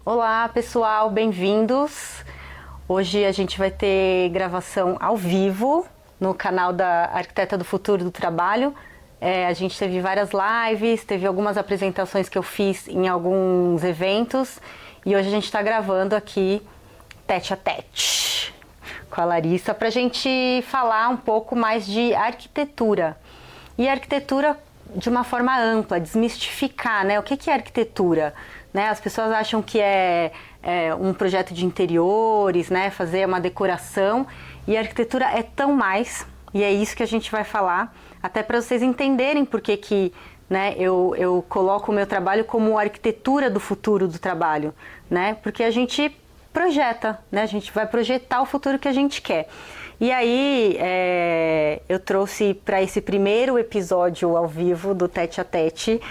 Olá pessoal, bem-vindos! Hoje a gente vai ter gravação ao vivo no canal da Arquiteta do Futuro do Trabalho. A gente teve várias lives, teve algumas apresentações que eu fiz em alguns eventos e hoje a gente está gravando aqui tete a tete com a Larissa para a gente falar um pouco mais de arquitetura. E arquitetura de uma forma ampla, desmistificar, né? O que é arquitetura? Né? As pessoas acham que é um projeto de interiores, né? Fazer uma decoração, e a arquitetura é tão mais, e é isso que a gente vai falar, até para vocês entenderem por que né, eu coloco o meu trabalho como arquitetura do futuro do trabalho, né? Porque a gente projeta, né? A gente vai projetar o futuro que a gente quer. E aí, eu trouxe para esse primeiro episódio ao vivo do Tete a Tete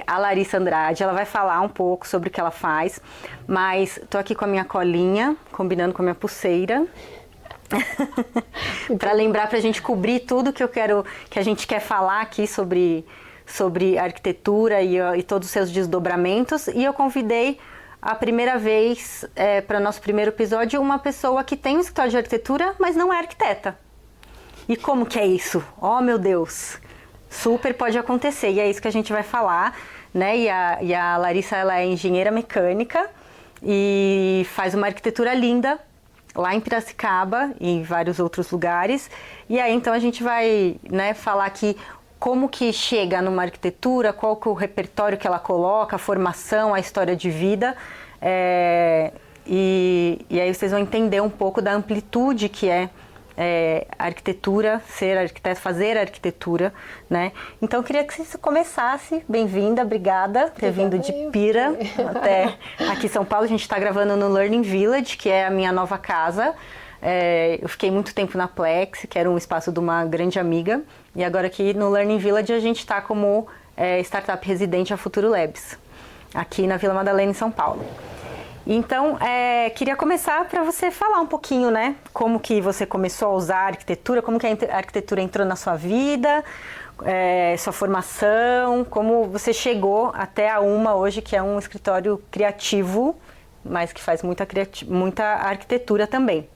a Larissa Andrade. Ela vai falar um pouco sobre o que ela faz, mas tô aqui com a minha colinha, combinando com a minha pulseira, para lembrar, para a gente cobrir tudo que a gente quer falar aqui sobre arquitetura e todos os seus desdobramentos. E eu convidei a primeira vez, para o nosso primeiro episódio, uma pessoa que tem um escritório de arquitetura, mas não é arquiteta. E como que é isso? Oh, meu Deus! Super pode acontecer, e é isso que a gente vai falar, né? E a Larissa, ela é engenheira mecânica e faz uma arquitetura linda lá em Piracicaba e em vários outros lugares. E aí, então, a gente vai, né, falar aqui como que chega numa arquitetura, qual que é o repertório que ela coloca, a formação, a história de vida. E aí vocês vão entender um pouco da amplitude que é a arquitetura, ser arquiteto, fazer arquitetura, né? Então eu queria que você começasse. Bem-vinda, obrigada por ter vindo de Pira até aqui em São Paulo. A gente está gravando no Learning Village, que é a minha nova casa. Eu fiquei muito tempo na Plex, que era um espaço de uma grande amiga, e agora aqui no Learning Village a gente está como startup residente a Futuro Labs, aqui na Vila Madalena, em São Paulo. Então, queria começar para você falar um pouquinho, né, como que você começou a usar a arquitetura, como que a arquitetura entrou na sua vida, sua formação, como você chegou até a UMA hoje, que é um escritório criativo, mas que faz muita arquitetura também.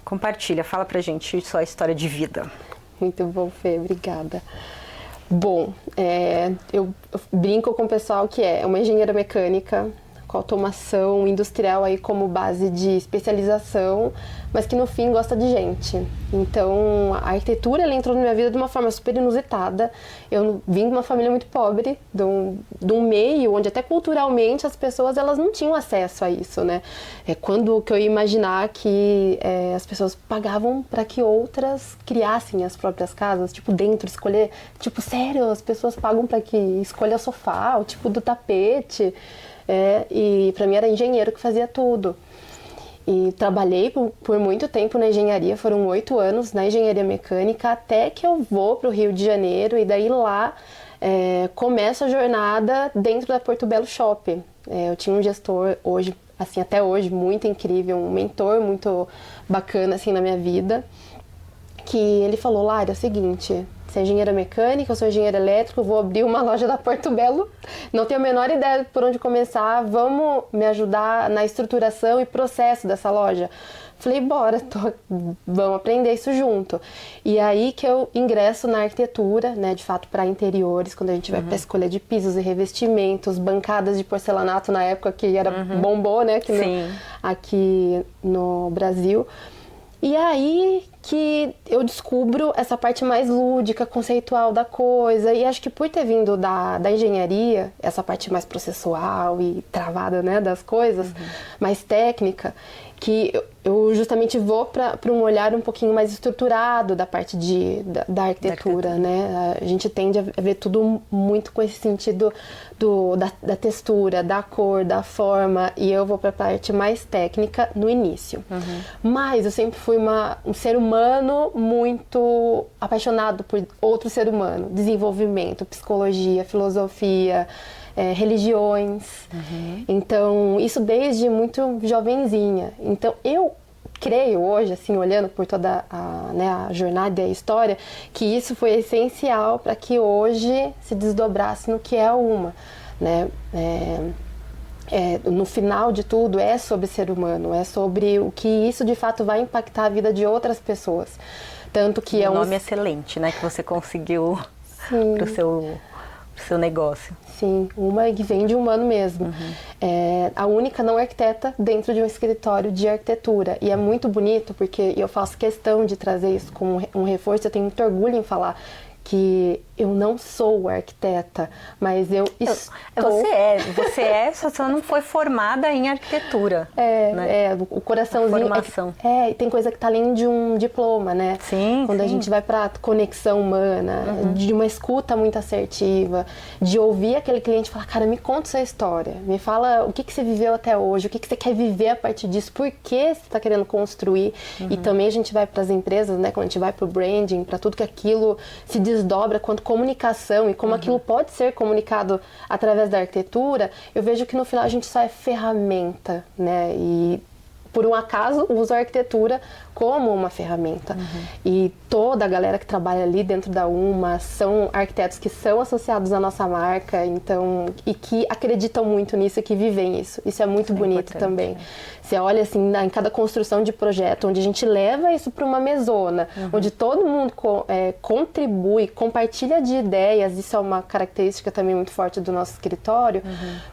Compartilha, fala pra gente sua história de vida. Muito bom, Fê, obrigada. Bom, eu brinco com o pessoal que é uma engenheira mecânica, com automação industrial aí como base de especialização, mas que no fim gosta de gente. Então, a arquitetura ela entrou na minha vida de uma forma super inusitada. Eu vim de uma família muito pobre, de um meio onde até culturalmente as pessoas elas não tinham acesso a isso, né? Quando que eu ia imaginar que as pessoas pagavam para que outras criassem as próprias casas, tipo dentro, escolher, tipo, sério, as pessoas pagam para que escolha o sofá, o tipo do tapete. E para mim era engenheiro que fazia tudo. E trabalhei por muito tempo na engenharia, foram 8 anos na engenharia mecânica, até que eu vou para o Rio de Janeiro, e daí lá começa a jornada dentro da Porto Belo Shop. Eu tinha um gestor hoje, assim, até hoje, muito incrível, um mentor muito bacana assim, na minha vida, que ele falou: Lara, é o seguinte, você é engenheira mecânica, eu sou engenheiro elétrico, vou abrir uma loja da Porto Belo, não tenho a menor ideia por onde começar, vamos me ajudar na estruturação e processo dessa loja? Falei, bora, vamos aprender isso junto. E aí que eu ingresso na arquitetura, né, de fato para interiores, quando a gente vai para a escolha de pisos e revestimentos, bancadas de porcelanato na época que era bombou, né, aqui no Brasil. E aí que eu descubro essa parte mais lúdica, conceitual da coisa, e acho que por ter vindo da engenharia, essa parte mais processual e travada, né, das coisas, mais técnica, que eu justamente vou para um olhar um pouquinho mais estruturado da parte da arquitetura, né? A gente tende a ver tudo muito com esse sentido da textura, da cor, da forma, e eu vou para a parte mais técnica no início. Mas eu sempre fui um ser humano muito apaixonado por outro ser humano, desenvolvimento, psicologia, filosofia, religiões. Então, isso desde muito jovenzinha. Então, eu creio hoje, assim, olhando por toda a jornada e a história, que isso foi essencial para que hoje se desdobrasse no que é a UMA, né? no final de tudo, é sobre ser humano, é sobre o que isso de fato vai impactar a vida de outras pessoas. Tanto que é um nome excelente, né, que você conseguiu para o seu negócio. Sim, uma que vem de humano mesmo. A única não arquiteta dentro de um escritório de arquitetura. E é muito bonito porque eu faço questão de trazer isso como um reforço. Eu tenho muito orgulho em falar que eu não sou arquiteta, mas eu estou... Você é, só não foi formada em arquitetura. né? O coraçãozinho... Formação. E tem coisa que tá além de um diploma, né? Sim, Quando a gente vai pra conexão humana, de uma escuta muito assertiva, de ouvir aquele cliente falar, cara, me conta sua história, me fala o que você viveu até hoje, o que você quer viver a partir disso, por que você tá querendo construir. E também a gente vai pras empresas, né? Quando a gente vai pro branding, pra tudo que aquilo se desdobra quanto comunicação e como aquilo pode ser comunicado através da arquitetura, eu vejo que no final a gente só é ferramenta, né? E por um acaso uso a arquitetura como uma ferramenta. E toda a galera que trabalha ali dentro da UMA são arquitetos que são associados à nossa marca, então, e que acreditam muito nisso e que vivem isso. Isso é muito bonito também. Você olha assim, em cada construção de projeto, onde a gente leva isso para uma mesona, onde todo mundo contribui, compartilha de ideias, isso é uma característica também muito forte do nosso escritório,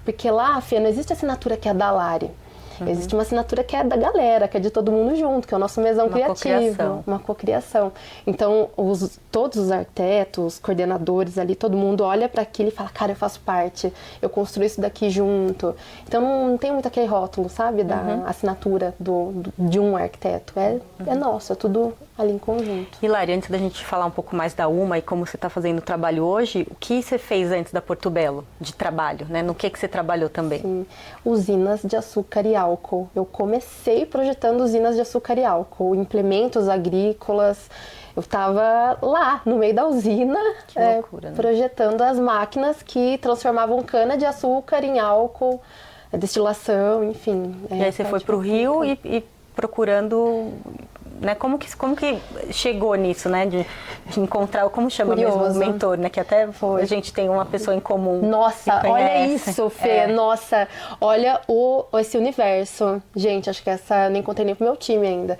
porque lá, Fê, não existe assinatura que é da Lari. Existe uma assinatura que é da galera, que é de todo mundo junto, que é o nosso mesão criativo. Uma cocriação. Então, todos os arquitetos, coordenadores ali, todo mundo olha para aquilo e fala, cara, eu faço parte, eu construo isso daqui junto. Então, não tem muito aquele rótulo, sabe, da assinatura de um arquiteto. É nosso, é tudo ali em conjunto. E Lari, antes da gente falar um pouco mais da UMA e como você está fazendo o trabalho hoje, o que você fez antes da Porto Belo de trabalho, né? No que você trabalhou também? Sim, usinas de açúcar e álcool. Eu comecei projetando usinas de açúcar e álcool, implementos agrícolas. Eu estava lá, no meio da usina, que loucura, né? Projetando as máquinas que transformavam cana de açúcar em álcool, destilação, enfim. E aí você foi para o Rio e procurando... Né? Como que chegou nisso, né? De encontrar, como chama mesmo, o mentor, né? Que até a gente tem uma pessoa em comum. Nossa, olha isso, Fê. Nossa, olha esse universo. Gente, acho que essa nem contei nem pro meu time ainda.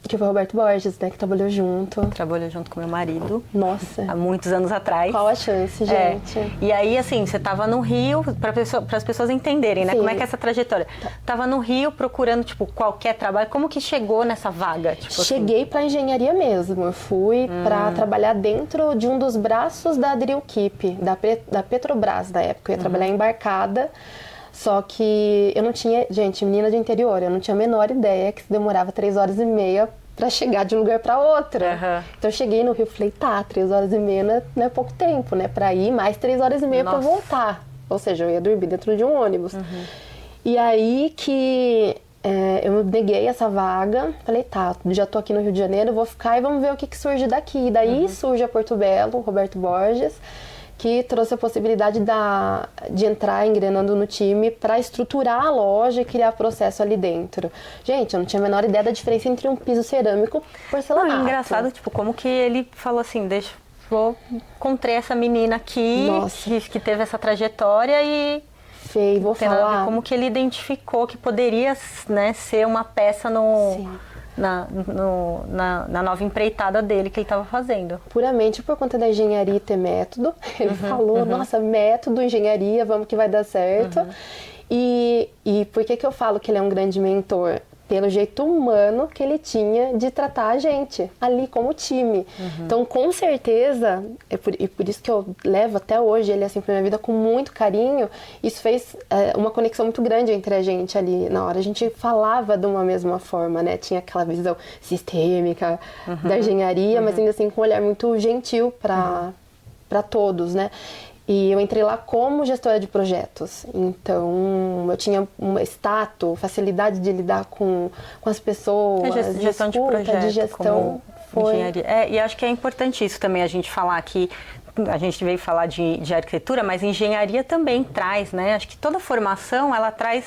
Que foi o Roberto Borges, né? Que trabalhou junto. Trabalhou junto com meu marido. Nossa. Há muitos anos atrás. Qual a chance, gente? E aí, assim, você estava no Rio, para as pessoas entenderem, né? Sim. Como é que é essa trajetória? Tava no Rio procurando, tipo, qualquer trabalho. Como que chegou nessa vaga? Tipo, cheguei para engenharia mesmo. Eu fui para trabalhar dentro de um dos braços da Adriel Keep, da Petrobras da época. Eu ia trabalhar embarcada. Só que eu não tinha, gente, menina de interior, eu não tinha a menor ideia que demorava 3h30 para chegar de um lugar para outro. Então eu cheguei no Rio e falei, tá, 3h30 não é pouco tempo, né? Para ir, mais 3h30 para voltar. Ou seja, eu ia dormir dentro de um ônibus. E aí que eu neguei essa vaga, falei, tá, já tô aqui no Rio de Janeiro, vou ficar e vamos ver o que surge daqui. E daí surge a Porto Belo, Roberto Borges, que trouxe a possibilidade de entrar engrenando no time para estruturar a loja e criar processo ali dentro. Gente, eu não tinha a menor ideia da diferença entre um piso cerâmico e porcelanato. Não, engraçado, tipo, como que ele falou assim, encontrei essa menina aqui, que teve essa trajetória e... Fê, vou falar... Como que ele identificou que poderia, né, ser uma peça na nova empreitada dele que ele estava fazendo. Puramente por conta da engenharia e ter método. Ele falou, nossa, método, engenharia, vamos que vai dar certo. E por que eu falo que ele é um grande mentor? Pelo jeito humano que ele tinha de tratar a gente ali como time. Então, com certeza, e por isso que eu levo até hoje ele assim pra minha vida com muito carinho, isso fez uma conexão muito grande entre a gente ali na hora. A gente falava de uma mesma forma, né? Tinha aquela visão sistêmica da engenharia, mas ainda assim com um olhar muito gentil para todos, né? E eu entrei lá como gestora de projetos, então eu tinha um status, facilidade de lidar com as pessoas, gestão de projeto, de gestão, foi. Engenharia. E acho que é importante isso também, a gente falar que a gente veio falar de arquitetura, mas engenharia também traz, né? Acho que toda formação, ela traz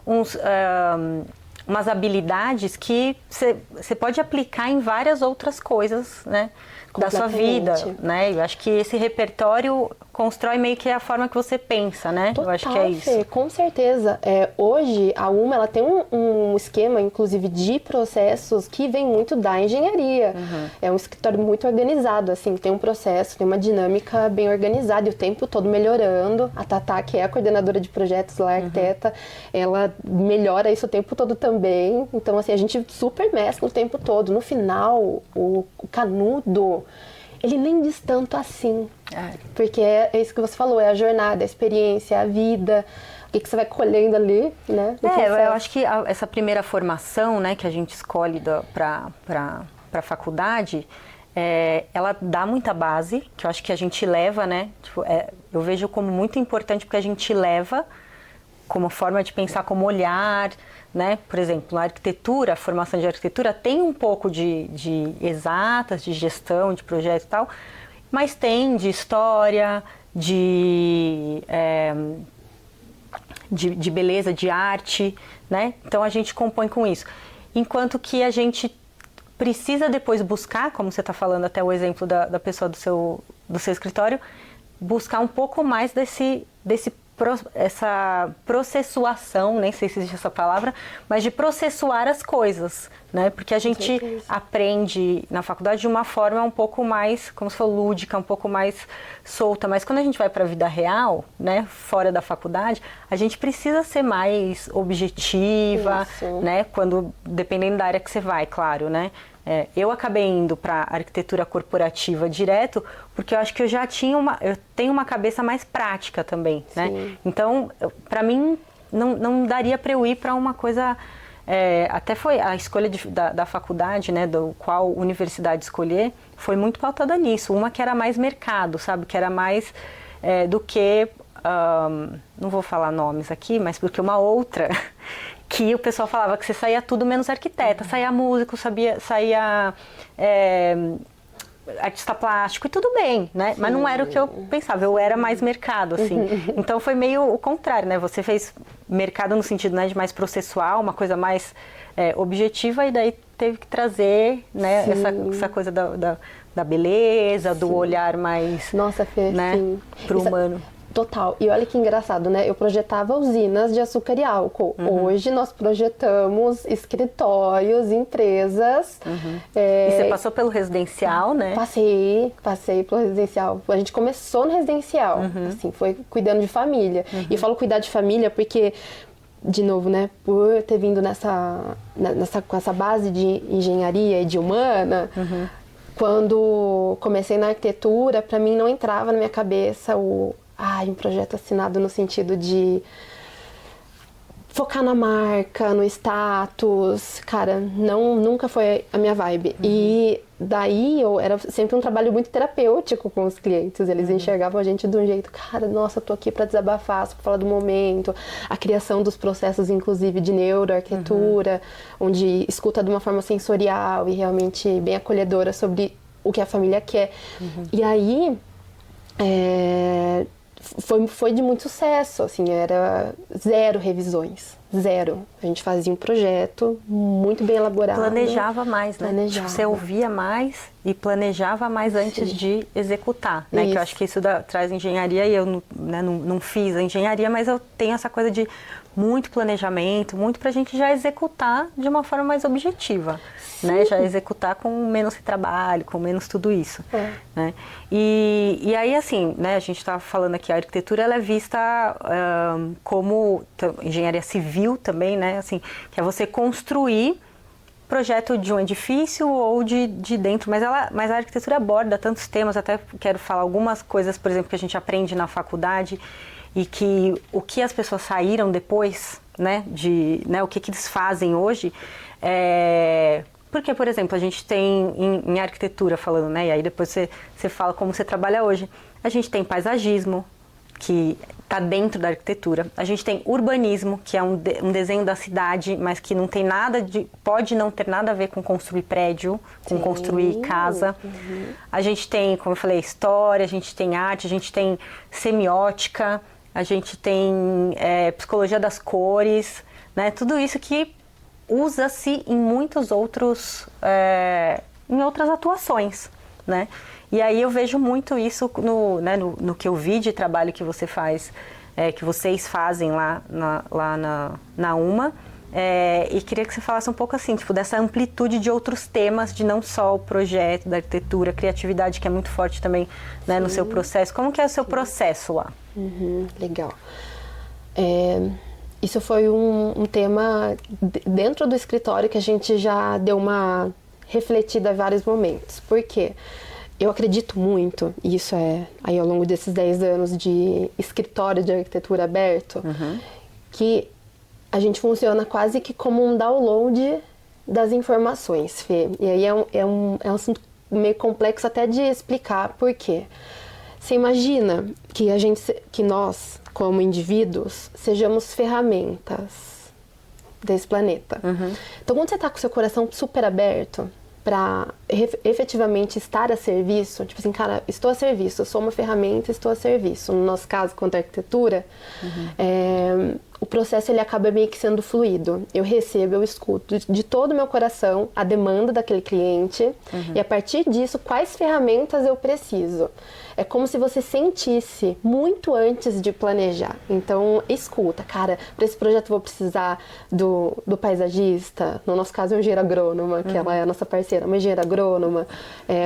umas habilidades que você pode aplicar em várias outras coisas, né? da sua vida, Completamente. né? Eu acho que esse repertório constrói meio que a forma que você pensa, né? Total, eu acho que é isso. Fê, com certeza. Hoje, a UMA ela tem um esquema, inclusive, de processos que vem muito da engenharia. É um escritório muito organizado, assim, tem um processo, tem uma dinâmica bem organizada e o tempo todo melhorando. A Tatá, que é a coordenadora de projetos lá, arquiteta, ela melhora isso o tempo todo também. Então, assim, a gente super mescla o tempo todo. No final, o canudo, ele nem diz tanto assim. Porque é isso que você falou, é a jornada, a experiência, a vida, o que você vai colhendo ali, né? Eu acho que essa primeira formação, né, que a gente escolhe para a faculdade, ela dá muita base, que eu acho que a gente leva, né? Tipo, eu vejo como muito importante porque a gente leva como forma de pensar, como olhar, né? Por exemplo, na arquitetura, a formação de arquitetura tem um pouco de exatas, de gestão, de projeto e tal, mas tem de história, de beleza, de arte, né? Então a gente compõe com isso. Enquanto que a gente precisa depois buscar, como você está falando até o exemplo da pessoa do seu escritório, buscar um pouco mais essa processuação, nem sei se existe essa palavra, mas de processuar as coisas, né? Porque a gente aprende na faculdade de uma forma um pouco mais, como se fosse lúdica, um pouco mais solta, mas quando a gente vai para a vida real, né, fora da faculdade, a gente precisa ser mais objetiva, né? Dependendo da área que você vai, claro, né? Eu acabei indo para arquitetura corporativa direto, porque eu acho que eu tenho uma cabeça mais prática também, né? Então, para mim, não daria para eu ir para uma coisa... até foi a escolha da faculdade, né, do qual universidade escolher, foi muito pautada nisso. Uma que era mais mercado, sabe? Que era mais do que... não vou falar nomes aqui, mas porque uma outra... que o pessoal falava que você saía tudo menos arquiteta, saía músico, saía artista plástico e tudo bem, né? Mas não era o que eu pensava, eu era mais mercado, assim. Então foi meio o contrário, né? Você fez mercado no sentido, né, de mais processual, uma coisa mais objetiva, e daí teve que trazer, né, essa coisa da beleza, do olhar mais, nossa, Fê, né, pro humano. Total. E olha que engraçado, né? Eu projetava usinas de açúcar e álcool. Hoje nós projetamos escritórios, empresas. E você passou pelo residencial, né? Passei pelo residencial. A gente começou no residencial, assim, foi cuidando de família. E eu falo cuidar de família porque, de novo, né? Por ter vindo com essa base de engenharia e de humana, quando comecei na arquitetura, para mim não entrava na minha cabeça um projeto assinado no sentido de focar na marca, no status. Cara, nunca foi a minha vibe. E daí era sempre um trabalho muito terapêutico com os clientes. Eles enxergavam a gente de um jeito, cara, nossa, tô aqui para desabafar, pra falar do momento. A criação dos processos, inclusive, de neuroarquitetura, onde escuta de uma forma sensorial e realmente bem acolhedora sobre o que a família quer. E aí... Foi de muito sucesso, assim, era 0 revisões, 0. A gente fazia um projeto muito bem elaborado. Planejava mais, né? Você ouvia mais e planejava mais antes de executar, né? Que eu acho que isso traz engenharia, e eu não fiz a engenharia, mas eu tenho essa coisa de muito planejamento, muito pra gente já executar de uma forma mais objetiva, né? Já executar com menos trabalho, com menos tudo isso, né? E aí, assim, né, a gente está falando aqui, a arquitetura ela é vista como engenharia civil também, né? Assim, que é você construir projeto de um edifício ou de dentro, mas a arquitetura aborda tantos temas, até quero falar algumas coisas, por exemplo, que a gente aprende na faculdade, e que o que as pessoas saíram depois, né, o que eles fazem hoje, porque, por exemplo, a gente tem em arquitetura falando, né, e aí depois você fala como você trabalha hoje, a gente tem paisagismo, que está dentro da arquitetura, a gente tem urbanismo, que é um desenho da cidade, mas que não tem pode não ter nada a ver com construir prédio, com construir casa. A gente tem, como eu falei, história, a gente tem arte, a gente tem semiótica, a gente tem psicologia das cores, né? Tudo isso que usa-se em muitos outros, em outras atuações, né? E aí eu vejo muito isso no que eu vi de trabalho que você faz, que vocês fazem lá na UMA. E queria que você falasse um pouco assim, tipo, dessa amplitude de outros temas, de não só o projeto da arquitetura, a criatividade, que é muito forte também, né, no seu processo. Como que é o seu processo lá? Legal. Isso foi um tema dentro do escritório que a gente já deu uma refletida em vários momentos. Por quê? Eu acredito muito, e isso aí ao longo desses 10 anos de escritório de arquitetura aberto, que a gente funciona quase que como um download das informações, Fê. E aí é um assunto meio complexo até de explicar por quê. Você imagina que nós, como indivíduos, sejamos ferramentas desse planeta. Então, quando você está com o seu coração super aberto para efetivamente estar a serviço, tipo assim, cara, estou a serviço, eu sou uma ferramenta, estou a serviço. No nosso caso, quanto à arquitetura, o processo ele acaba meio que sendo fluido. Eu recebo, eu escuto de todo o meu coração a demanda daquele cliente e a partir disso, quais ferramentas eu preciso. É como se você sentisse muito antes de planejar. Então, escuta, cara, para esse projeto eu vou precisar do paisagista, no nosso caso é um engenheiro agrônoma, que ela é a nossa parceira, uma engenheira agrônoma.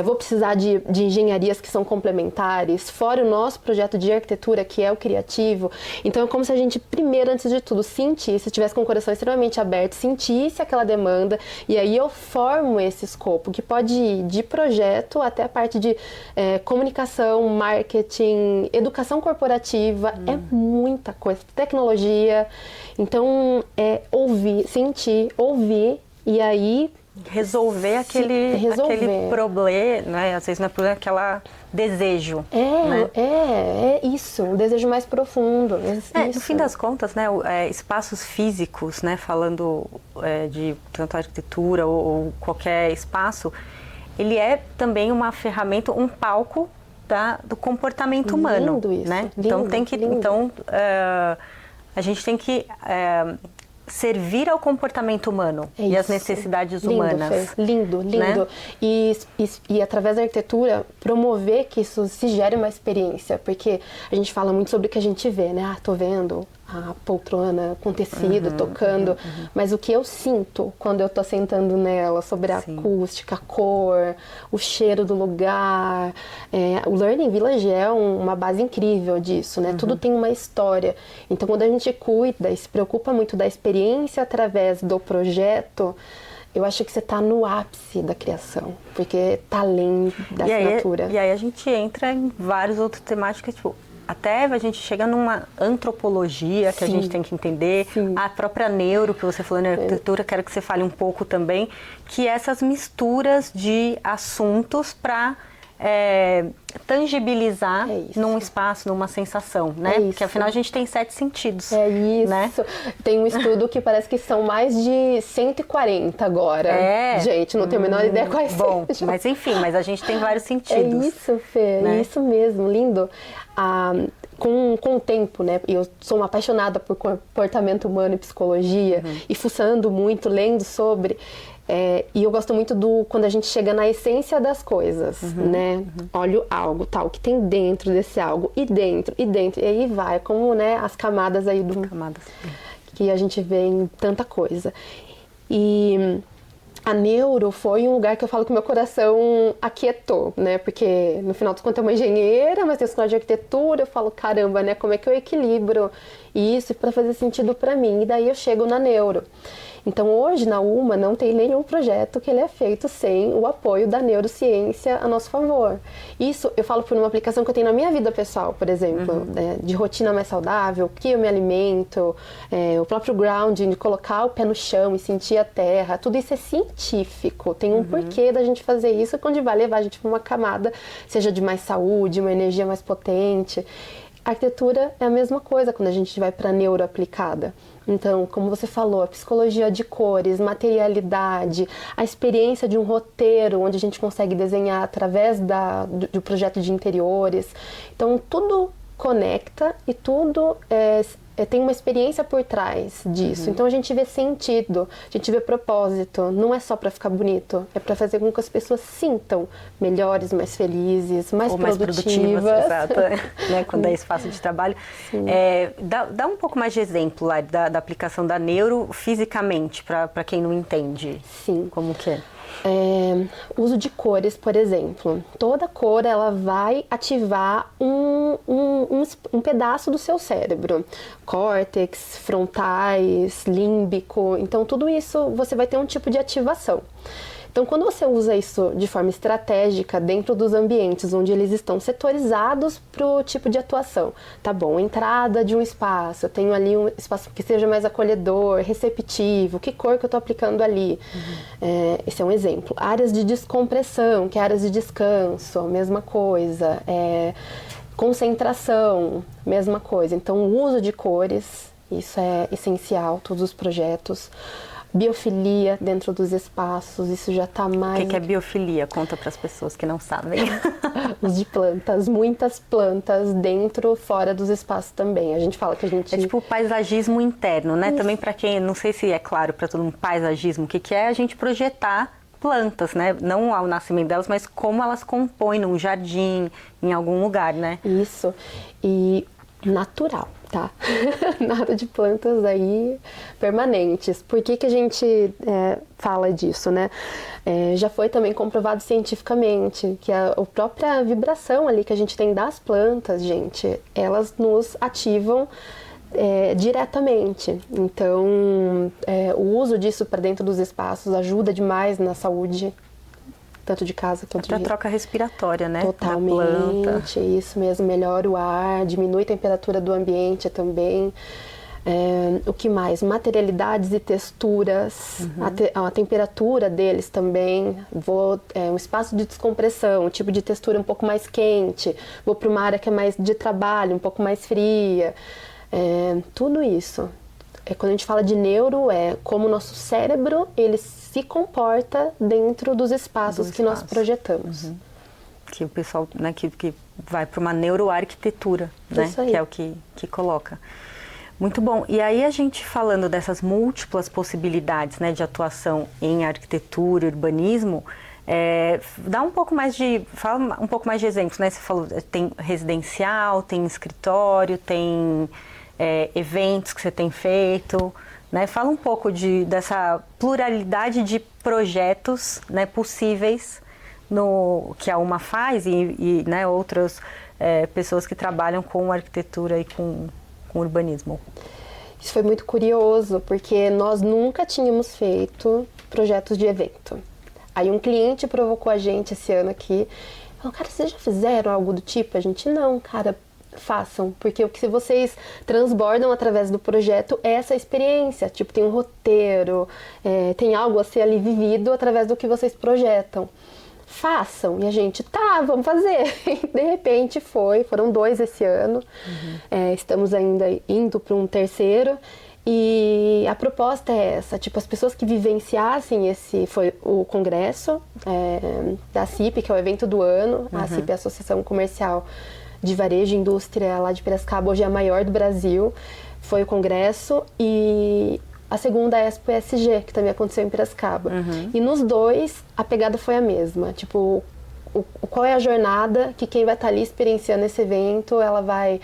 Vou precisar de engenharias que são complementares, fora o nosso projeto de arquitetura, que é o criativo. Então, é como se a gente, primeiro, antes de tudo, sentisse, tivesse com o coração extremamente aberto, sentisse aquela demanda, e aí eu formo esse escopo, que pode ir de projeto até a parte de comunicação, marketing, educação corporativa, é muita coisa, tecnologia. Então, ouvir, sentir, ouvir, e aí resolver aquele problema, né? Às vezes não é problema, aquela desejo. É isso, um desejo mais profundo. No fim das contas, né, espaços físicos, né, falando de tanto arquitetura ou qualquer espaço, ele é também uma ferramenta, um palco do comportamento humano. Lindo isso. Né? Lindo, então a gente tem que servir ao comportamento humano e às necessidades humanas. Fê. Lindo. Né? E através da arquitetura promover que isso se gere uma experiência, porque a gente fala muito sobre o que a gente vê, né? Tô vendo a poltrona com tecido tocando, mas o que eu sinto quando eu tô sentando nela, sobre a acústica, a cor, o cheiro do lugar. O Learning Village é uma base incrível disso, né? Tudo tem uma história. Então, quando a gente cuida e se preocupa muito da experiência através do projeto, eu acho que você está no ápice da criação, porque tá além da assinatura. E aí a gente entra em várias outras temáticas, tipo, até a gente chega numa antropologia que a gente tem que entender, a própria neuro que você falou na arquitetura, quero que você fale um pouco também, que essas misturas de assuntos para tangibilizar num espaço, numa sensação, né? Porque afinal a gente tem 7 sentidos. É isso. Né? Tem um estudo que parece que são mais de 140 agora. Gente, não tenho a menor ideia quais sejam. Mas enfim, mas a gente tem vários sentidos. É isso, Fê, né? Isso mesmo, lindo. Com o tempo, né? Eu sou uma apaixonada por comportamento humano e psicologia, e fuçando muito, lendo sobre. E eu gosto muito quando a gente chega na essência das coisas, né? Olho algo, tal, que tem dentro desse algo, e dentro, e aí vai, como, né, as camadas aí que a gente vê em tanta coisa. E a neuro foi um lugar que eu falo que meu coração aquietou, né? Porque no final das contas é uma engenheira, mas tem escola de arquitetura, eu falo, caramba, né? Como é que eu equilibro isso para fazer sentido para mim? E daí eu chego na neuro. Então, hoje, na UMA, não tem nenhum projeto que ele é feito sem o apoio da neurociência a nosso favor. Isso eu falo por uma aplicação que eu tenho na minha vida pessoal, por exemplo, de rotina mais saudável, que eu me alimento, o próprio grounding, de colocar o pé no chão e sentir a terra, tudo isso é científico. Tem um porquê da gente fazer isso, onde vai levar a gente para uma camada, seja de mais saúde, uma energia mais potente. A arquitetura é a mesma coisa quando a gente vai para a neuro aplicada. Então, como você falou, a psicologia de cores, materialidade, a experiência de um roteiro onde a gente consegue desenhar através do projeto de interiores. Então, tudo conecta e tudo tem uma experiência por trás disso. Então a gente vê sentido, a gente vê propósito. Não é só para ficar bonito, é para fazer com que as pessoas sintam melhores, mais felizes, mais produtivas. Exato, né? Quando é espaço de trabalho. Dá um pouco mais de exemplo lá da aplicação da neuro fisicamente, para quem não entende. Sim. Como que é? Uso de cores, por exemplo. Toda cor ela vai ativar um pedaço do seu cérebro. Córtex, frontais, límbico. Então, tudo isso você vai ter um tipo de ativação. Então, quando você usa isso de forma estratégica dentro dos ambientes onde eles estão setorizados para o tipo de atuação, tá bom, entrada de um espaço, eu tenho ali um espaço que seja mais acolhedor, receptivo, que cor que eu estou aplicando ali? Esse é um exemplo. Áreas de descompressão, que é áreas de descanso, mesma coisa. Concentração, mesma coisa. Então, o uso de cores, isso é essencial, todos os projetos. Biofilia dentro dos espaços, isso já está mais... O que é biofilia? Conta para as pessoas que não sabem. Os de plantas, muitas plantas dentro, fora dos espaços também. A gente fala que a gente... É tipo paisagismo interno, né? Isso. Também para quem, não sei se é claro para todo mundo, paisagismo, o que é a gente projetar plantas, né? Não ao nascimento delas, mas como elas compõem num jardim, em algum lugar, né? Isso. E natural. Tá? Nada de plantas aí permanentes. Por que a gente fala disso, né? Já foi também comprovado cientificamente que a própria vibração ali que a gente tem das plantas, gente, elas nos ativam diretamente. Então, o uso disso para dentro dos espaços ajuda demais na saúde, tanto de casa quanto de... Até a troca respiratória, né? Totalmente, da planta. Isso mesmo, melhora o ar, diminui a temperatura do ambiente também. O que mais? Materialidades e texturas, a temperatura deles também. Um espaço de descompressão, um tipo de textura um pouco mais quente. Vou para uma área que é mais de trabalho, um pouco mais fria. Tudo isso. Quando a gente fala de neuro, como o nosso cérebro ele se comporta dentro dos espaços que nós projetamos. Que o pessoal, né, que vai para uma neuroarquitetura, né, que é o que coloca. Muito bom. E aí a gente falando dessas múltiplas possibilidades, né, de atuação em arquitetura, urbanismo, fala um pouco mais de exemplos, né? Você falou, tem residencial, tem escritório, tem eventos que você tem feito, né? Fala um pouco dessa pluralidade de projetos, né, possíveis que a UMA faz e né, outras pessoas que trabalham com arquitetura e com urbanismo. Isso foi muito curioso, porque nós nunca tínhamos feito projetos de evento. Aí um cliente provocou a gente esse ano aqui, falou, cara, vocês já fizeram algo do tipo? A gente, não, cara, façam, porque o que vocês transbordam através do projeto é essa experiência, tipo, tem um roteiro, tem algo a ser ali vivido através do que vocês projetam. Façam, e a gente, vamos fazer. De repente foram 2 esse ano, estamos ainda indo para um terceiro, e a proposta é essa, tipo, as pessoas que vivenciassem foi o congresso da CIP, que é o evento do ano. A CIP é a Associação Comercial de Varejo e Indústria lá de Piracicaba, hoje é a maior do Brasil, foi o congresso, e a segunda é a Expo ESG, que também aconteceu em Piracicaba. E nos 2, a pegada foi a mesma, tipo, qual é a jornada que quem vai estar ali experienciando esse evento, ela vai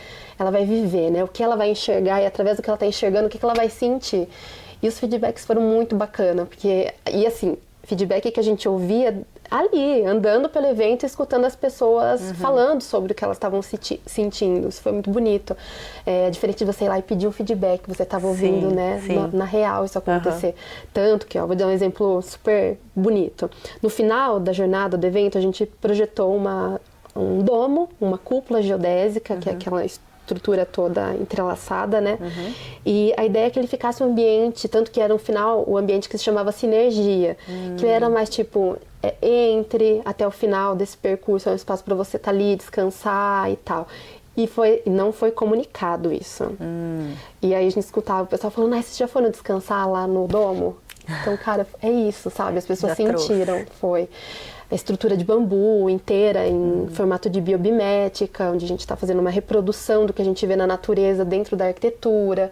viver, né? O que ela vai enxergar, e através do que ela está enxergando, o que ela vai sentir. E os feedbacks foram muito bacanas, e assim, feedback que a gente ouvia ali, andando pelo evento, escutando as pessoas falando sobre o que elas estavam sentindo. Isso foi muito bonito. Diferente de você ir lá e pedir um feedback, você estava ouvindo, né, na real isso acontecer. Tanto que, vou dar um exemplo super bonito. No final da jornada do evento, a gente projetou um domo, uma cúpula geodésica, que é aquela estrutura toda entrelaçada, né? E a ideia é que ele ficasse um ambiente, tanto que era no final o ambiente que se chamava sinergia, que ele era mais tipo, entre até o final desse percurso, é um espaço para você estar ali, descansar e tal. E não foi comunicado isso. E aí a gente escutava o pessoal falando, vocês já foram descansar lá no domo? Então, cara, é isso, sabe? As pessoas sentiram, foi. estrutura de bambu inteira em formato de biomimética, onde a gente está fazendo uma reprodução do que a gente vê na natureza dentro da arquitetura.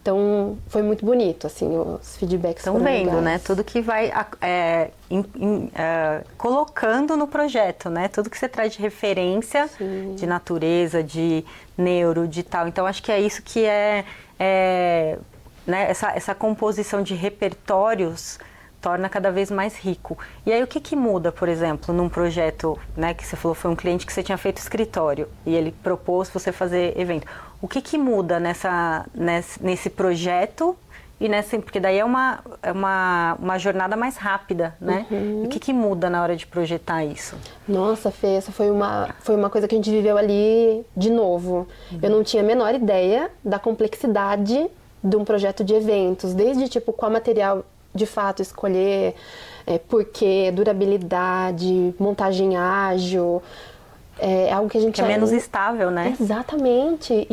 Então, foi muito bonito, assim, os feedbacks foram legais. Estão vendo, né? Tudo que vai colocando no projeto, né? Tudo que você traz de referência, sim, de natureza, de neuro, de tal. Então, acho que é isso que né? Essa composição de repertórios torna cada vez mais rico. E aí, o que muda, por exemplo, num projeto, né? Que você falou, foi um cliente que você tinha feito escritório e ele propôs você fazer evento. O que muda nesse projeto e porque daí é uma jornada mais rápida, né? Uhum. E o que muda na hora de projetar isso? Nossa, Fê, essa foi uma coisa que a gente viveu ali de novo. Uhum. Eu não tinha a menor ideia da complexidade de um projeto de eventos, desde tipo qual material de fato escolher, porquê, durabilidade, montagem ágil. É algo que a gente... Que é menos estável, né? Exatamente.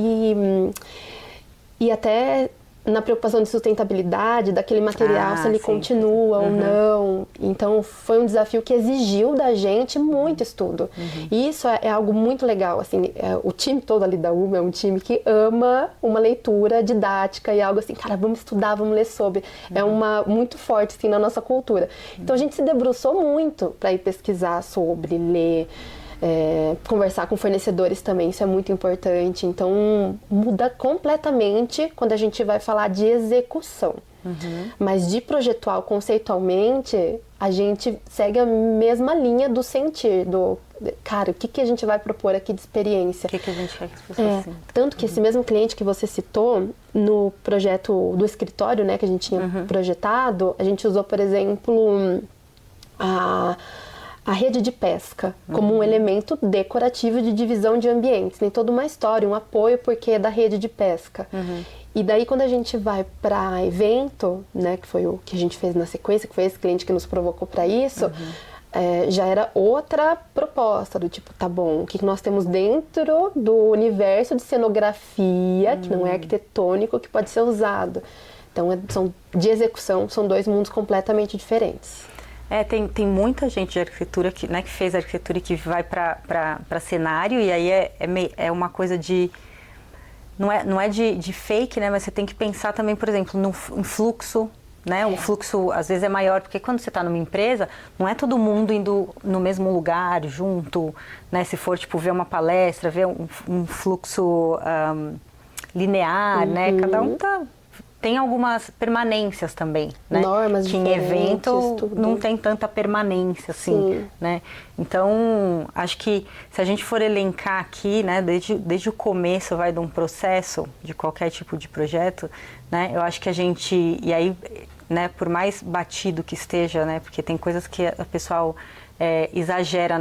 E até na preocupação de sustentabilidade daquele material, se ele continua ou não. Então, foi um desafio que exigiu da gente muito estudo. E isso é algo muito legal. Assim, o time todo ali da UMA é um time que ama uma leitura didática e algo assim, cara, vamos estudar, vamos ler sobre. É muito forte, assim, na nossa cultura. Então, a gente se debruçou muito para ir pesquisar sobre, ler, conversar com fornecedores também, isso é muito importante. Então, muda completamente quando a gente vai falar de execução. Mas de projetual, conceitualmente, a gente segue a mesma linha do sentir, cara, o que a gente vai propor aqui de experiência? O que a gente quer que as pessoas sintam? Tanto que esse mesmo cliente que você citou, no projeto do escritório, né, que a gente tinha projetado, a gente usou, por exemplo, a rede de pesca como um elemento decorativo de divisão de ambientes. Tem toda uma história, um apoio porque é da rede de pesca. E daí quando a gente vai para evento, né, que foi o que a gente fez na sequência, que foi esse cliente que nos provocou para isso, já era outra proposta, do tipo, tá bom, o que nós temos dentro do universo de cenografia, que não é arquitetônico, que pode ser usado. Então, de execução, são dois mundos completamente diferentes. Tem muita gente de arquitetura que fez arquitetura e que vai para cenário, e aí é uma coisa de... Não é de fake, né? Mas você tem que pensar também, por exemplo, em fluxo, né? O fluxo às vezes é maior, porque quando você está numa empresa, não é todo mundo indo no mesmo lugar, junto, né? Se for, tipo, ver uma palestra, ver um fluxo linear, né? Cada um tem algumas permanências também, né? Normas que em evento tudo. Não tem tanta permanência, assim, né? Então, acho que se a gente for elencar aqui, né, desde o começo vai de um processo, de qualquer tipo de projeto, né? Eu acho que a gente, e aí, né, por mais batido que esteja, né? Porque tem coisas que o pessoal exagera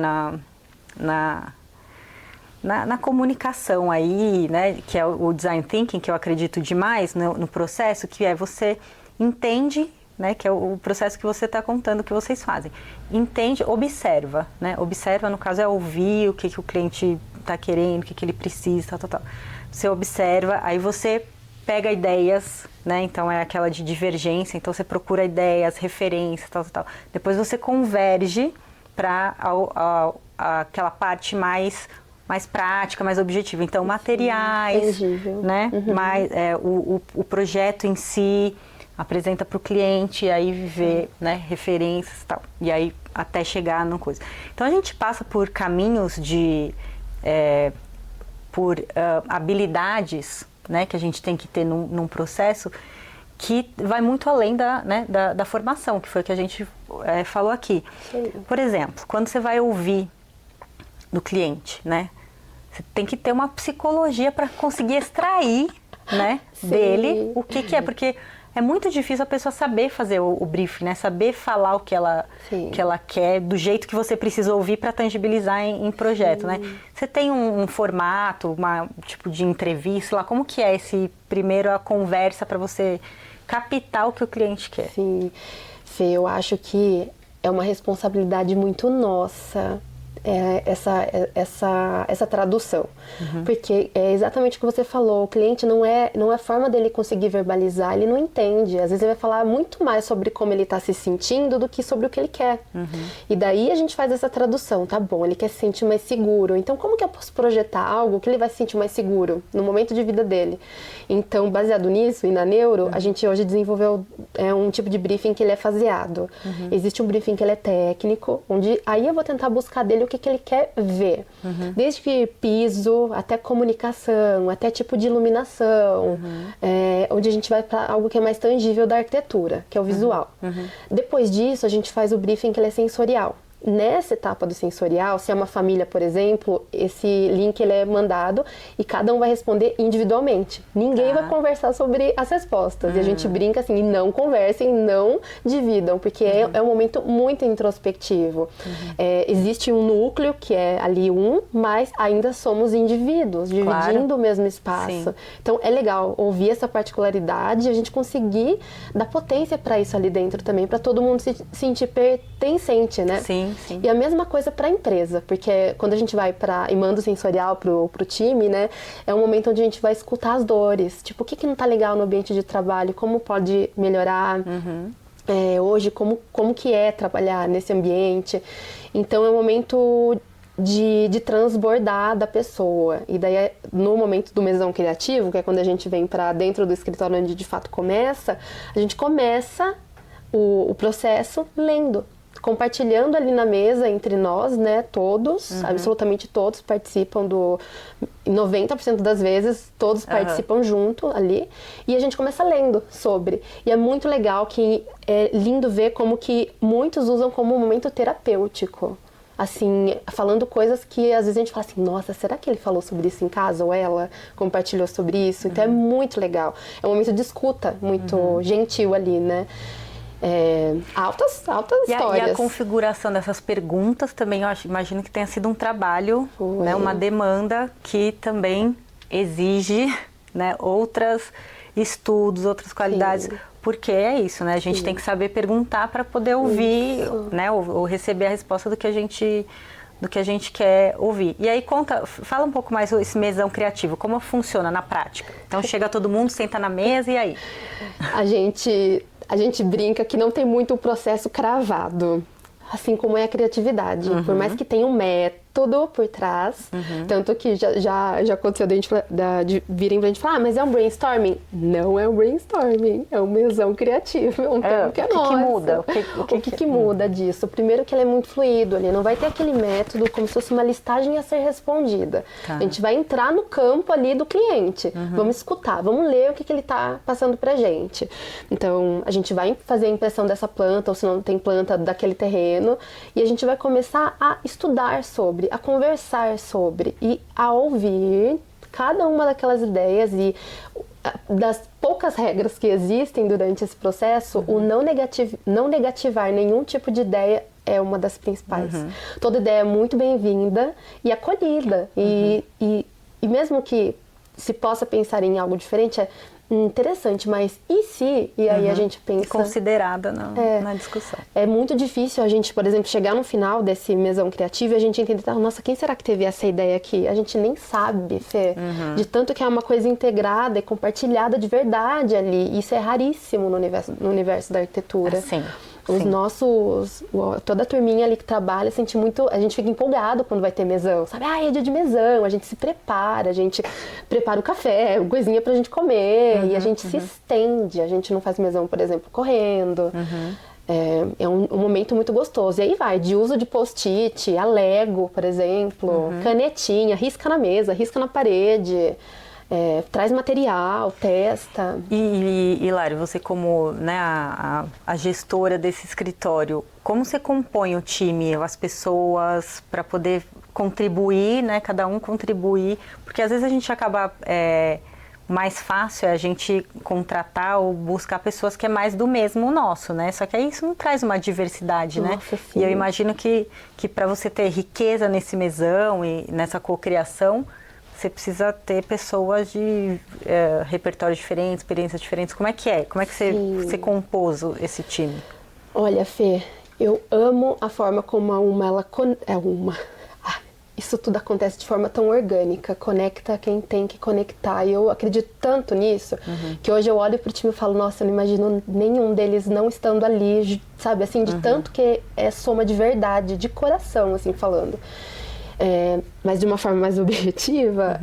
na comunicação aí, né, que é o design thinking, que eu acredito demais no processo, que você entende, né, que é o processo que você está contando, que vocês fazem. Entende, observa, né, observa, no caso, é ouvir o que o cliente está querendo, o que ele precisa, tal. Você observa, aí você pega ideias, né, então é aquela de divergência, então você procura ideias, referências, tal. Depois você converge para aquela parte mais prática, mais objetiva. Então, materiais, né? Mas, o projeto em si apresenta para o cliente, aí vê, né, referências e tal. E aí até chegar numa coisa. Então, a gente passa por caminhos por habilidades, né, que a gente tem que ter num processo que vai muito além da formação, que foi o que a gente falou aqui. Sim. Por exemplo, quando você vai ouvir do cliente, né? Você tem que ter uma psicologia para conseguir extrair, né, dele o que é, porque é muito difícil a pessoa saber fazer o briefing, né, saber falar o que ela quer, do jeito que você precisa ouvir para tangibilizar em projeto, né? Você tem um formato, tipo de entrevista lá, como que é a conversa para você captar o que o cliente quer? Sim, Fê, eu acho que é uma responsabilidade muito nossa essa tradução. Porque é exatamente o que você falou, o cliente não é forma dele conseguir verbalizar, ele não entende. Às vezes ele vai falar muito mais sobre como ele está se sentindo do que sobre o que ele quer. E daí a gente faz essa tradução, tá bom, ele quer se sentir mais seguro. Então como que eu posso projetar algo que ele vai se sentir mais seguro no momento de vida dele? Então, baseado nisso, e na neuro, a gente hoje desenvolveu um tipo de briefing que ele é faseado. Existe um briefing que ele é técnico, onde aí eu vou tentar buscar dele o que ele quer ver. Desde que piso, até comunicação, até tipo de iluminação, onde a gente vai para algo que é mais tangível da arquitetura, que é o visual. Depois disso, a gente faz o briefing que ele é sensorial. Nessa etapa do sensorial, se é uma família, por exemplo, esse link ele é mandado e cada um vai responder individualmente. Ninguém vai conversar sobre as respostas. E a gente brinca assim, não conversem, não dividam, porque é um momento muito introspectivo. Existe um núcleo, que é ali mas ainda somos indivíduos, dividindo o mesmo espaço. Sim. Então é legal ouvir essa particularidade e a gente conseguir dar potência para isso ali dentro também, para todo mundo se sentir pertencente, né? Sim. Sim. E a mesma coisa para a empresa, porque quando a gente vai e manda o sensorial pro time, né, é um momento onde a gente vai escutar as dores, tipo, o que não tá legal no ambiente de trabalho, como pode melhorar, hoje, como que é trabalhar nesse ambiente. Então é um momento de transbordar da pessoa. E daí, no momento do mesão criativo, que é quando a gente vem para dentro do escritório onde de fato começa, a gente começa o processo lendo. Compartilhando ali na mesa entre nós, né, todos, absolutamente todos participam 90% das vezes, todos participam junto ali, e a gente começa lendo sobre. E é muito legal que é lindo ver como que muitos usam como um momento terapêutico. Assim, falando coisas que às vezes a gente fala assim, nossa, será que ele falou sobre isso em casa? Ou ela compartilhou sobre isso? Então é muito legal. É um momento de escuta muito gentil ali, né? Altas histórias. E a configuração dessas perguntas também, imagino que tenha sido um trabalho, né, uma demanda que também exige, né, outros estudos, outras qualidades. Sim. Porque é isso, né? A gente tem que saber perguntar para poder ouvir, né, ou receber a resposta do que a gente quer ouvir. E aí fala um pouco mais esse mesão criativo, como funciona na prática. Então chega todo mundo, senta na mesa e aí? A gente brinca que não tem muito o processo cravado, assim como é a criatividade. Por mais que tenha um método por trás, tanto que já aconteceu de virem pra gente falar, mas é um brainstorming? Não é um brainstorming, é um mesão criativo, é um termo que é nosso. O que muda? O que muda disso? Primeiro que ele é muito fluido, ele não vai ter aquele método como se fosse uma listagem a ser respondida. A gente vai entrar no campo ali do cliente, vamos escutar, vamos ler o que ele tá passando pra gente. Então, a gente vai fazer a impressão dessa planta, ou se não tem planta daquele terreno, e a gente vai começar a estudar sobre, a conversar sobre e a ouvir cada uma daquelas ideias e das poucas regras que existem durante esse processo, o não negativar nenhum tipo de ideia é uma das principais. Toda ideia é muito bem-vinda e acolhida. E mesmo que se possa pensar em algo diferente, é interessante, mas e se? E aí a gente pensa... Considerada na discussão. É muito difícil a gente, por exemplo, chegar no final desse mesão criativo e a gente entender, nossa, quem será que teve essa ideia aqui? A gente nem sabe, Fê. De tanto que é uma coisa integrada e compartilhada de verdade ali. Isso é raríssimo no universo da arquitetura. Sim. Toda a turminha ali que trabalha, a gente fica empolgado quando vai ter mesão, sabe? É dia de mesão, a gente se prepara, a gente prepara o café, coisinha pra gente comer, e a gente se estende, a gente não faz mesão, por exemplo, correndo. É um momento muito gostoso. E aí vai, de uso de post-it, a Lego, por exemplo, canetinha, risca na mesa, risca na parede. Traz material, testa. E Hilário, você como, né, a gestora desse escritório, como você compõe o time, as pessoas, para poder contribuir, né, cada um contribuir? Porque às vezes a gente acaba... mais fácil é a gente contratar ou buscar pessoas que é mais do mesmo nosso, né? Só que aí isso não traz uma diversidade, né? Sim. E eu imagino que para você ter riqueza nesse mesão e nessa cocriação, você precisa ter pessoas de repertórios diferentes, experiências diferentes. Como é que é? Como é que você compôs esse time? Olha, Fê, eu amo a forma como a isso tudo acontece de forma tão orgânica, conecta quem tem que conectar. E eu acredito tanto nisso, que hoje eu olho pro time e falo, nossa, eu não imagino nenhum deles não estando ali, sabe, assim, de tanto que é soma de verdade, de coração, assim, falando. Mas de uma forma mais objetiva,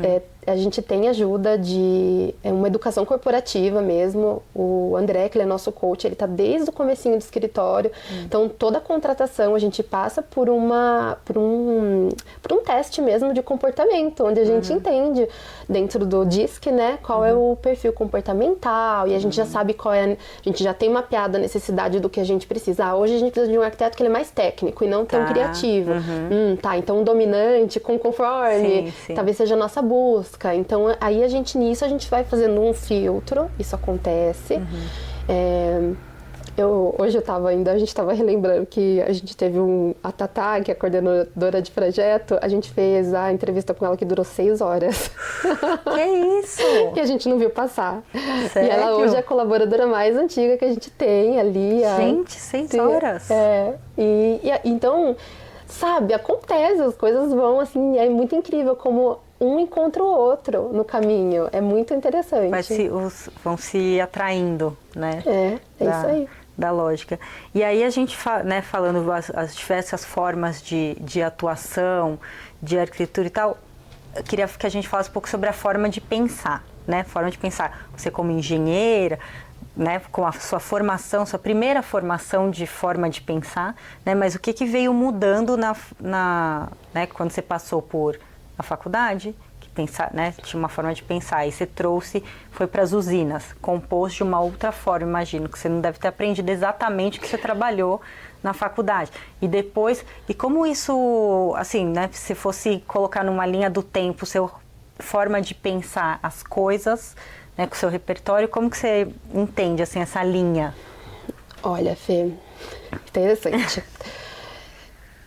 a gente tem ajuda de uma educação corporativa mesmo. O André, que ele é nosso coach, ele está desde o comecinho do escritório. Então, toda a contratação a gente passa por um teste mesmo de comportamento, onde a gente entende dentro do DISC, né, qual é o perfil comportamental, e a gente já sabe qual é, a gente já tem mapeado a necessidade do que a gente precisa. Hoje a gente precisa de um arquiteto que ele é mais técnico e não tão criativo. Então um dominante com conforme, talvez seja a nossa busca. Então, aí nisso a gente vai fazendo um filtro, isso acontece. Hoje a gente estava relembrando que a gente teve a Tatá, que é a coordenadora de projeto, a gente fez a entrevista com ela que durou 6 horas. Que isso? E a gente não viu passar. Sério? E ela hoje é a colaboradora mais antiga que a gente tem ali. Gente, 6 horas? Então, sabe, acontece, as coisas vão assim, é muito incrível como um encontra o outro no caminho, é muito interessante. Vão se atraindo, né? Isso aí. Da lógica. E aí a gente, né, falando as diversas formas de atuação, de arquitetura e tal, eu queria que a gente falasse um pouco sobre a forma de pensar, né? Forma de pensar. Você como engenheira, né, com a sua formação, sua primeira formação de forma de pensar, né, mas o que veio mudando né, quando você passou por a faculdade, que pensar, né, tinha uma forma de pensar, e você foi para as usinas, compôs de uma outra forma, imagino, que você não deve ter aprendido exatamente o que você trabalhou na faculdade. E depois, e como isso, assim, né, se fosse colocar numa linha do tempo, sua forma de pensar as coisas, né, com o seu repertório, como que você entende, assim, essa linha? Olha, Fê, interessante.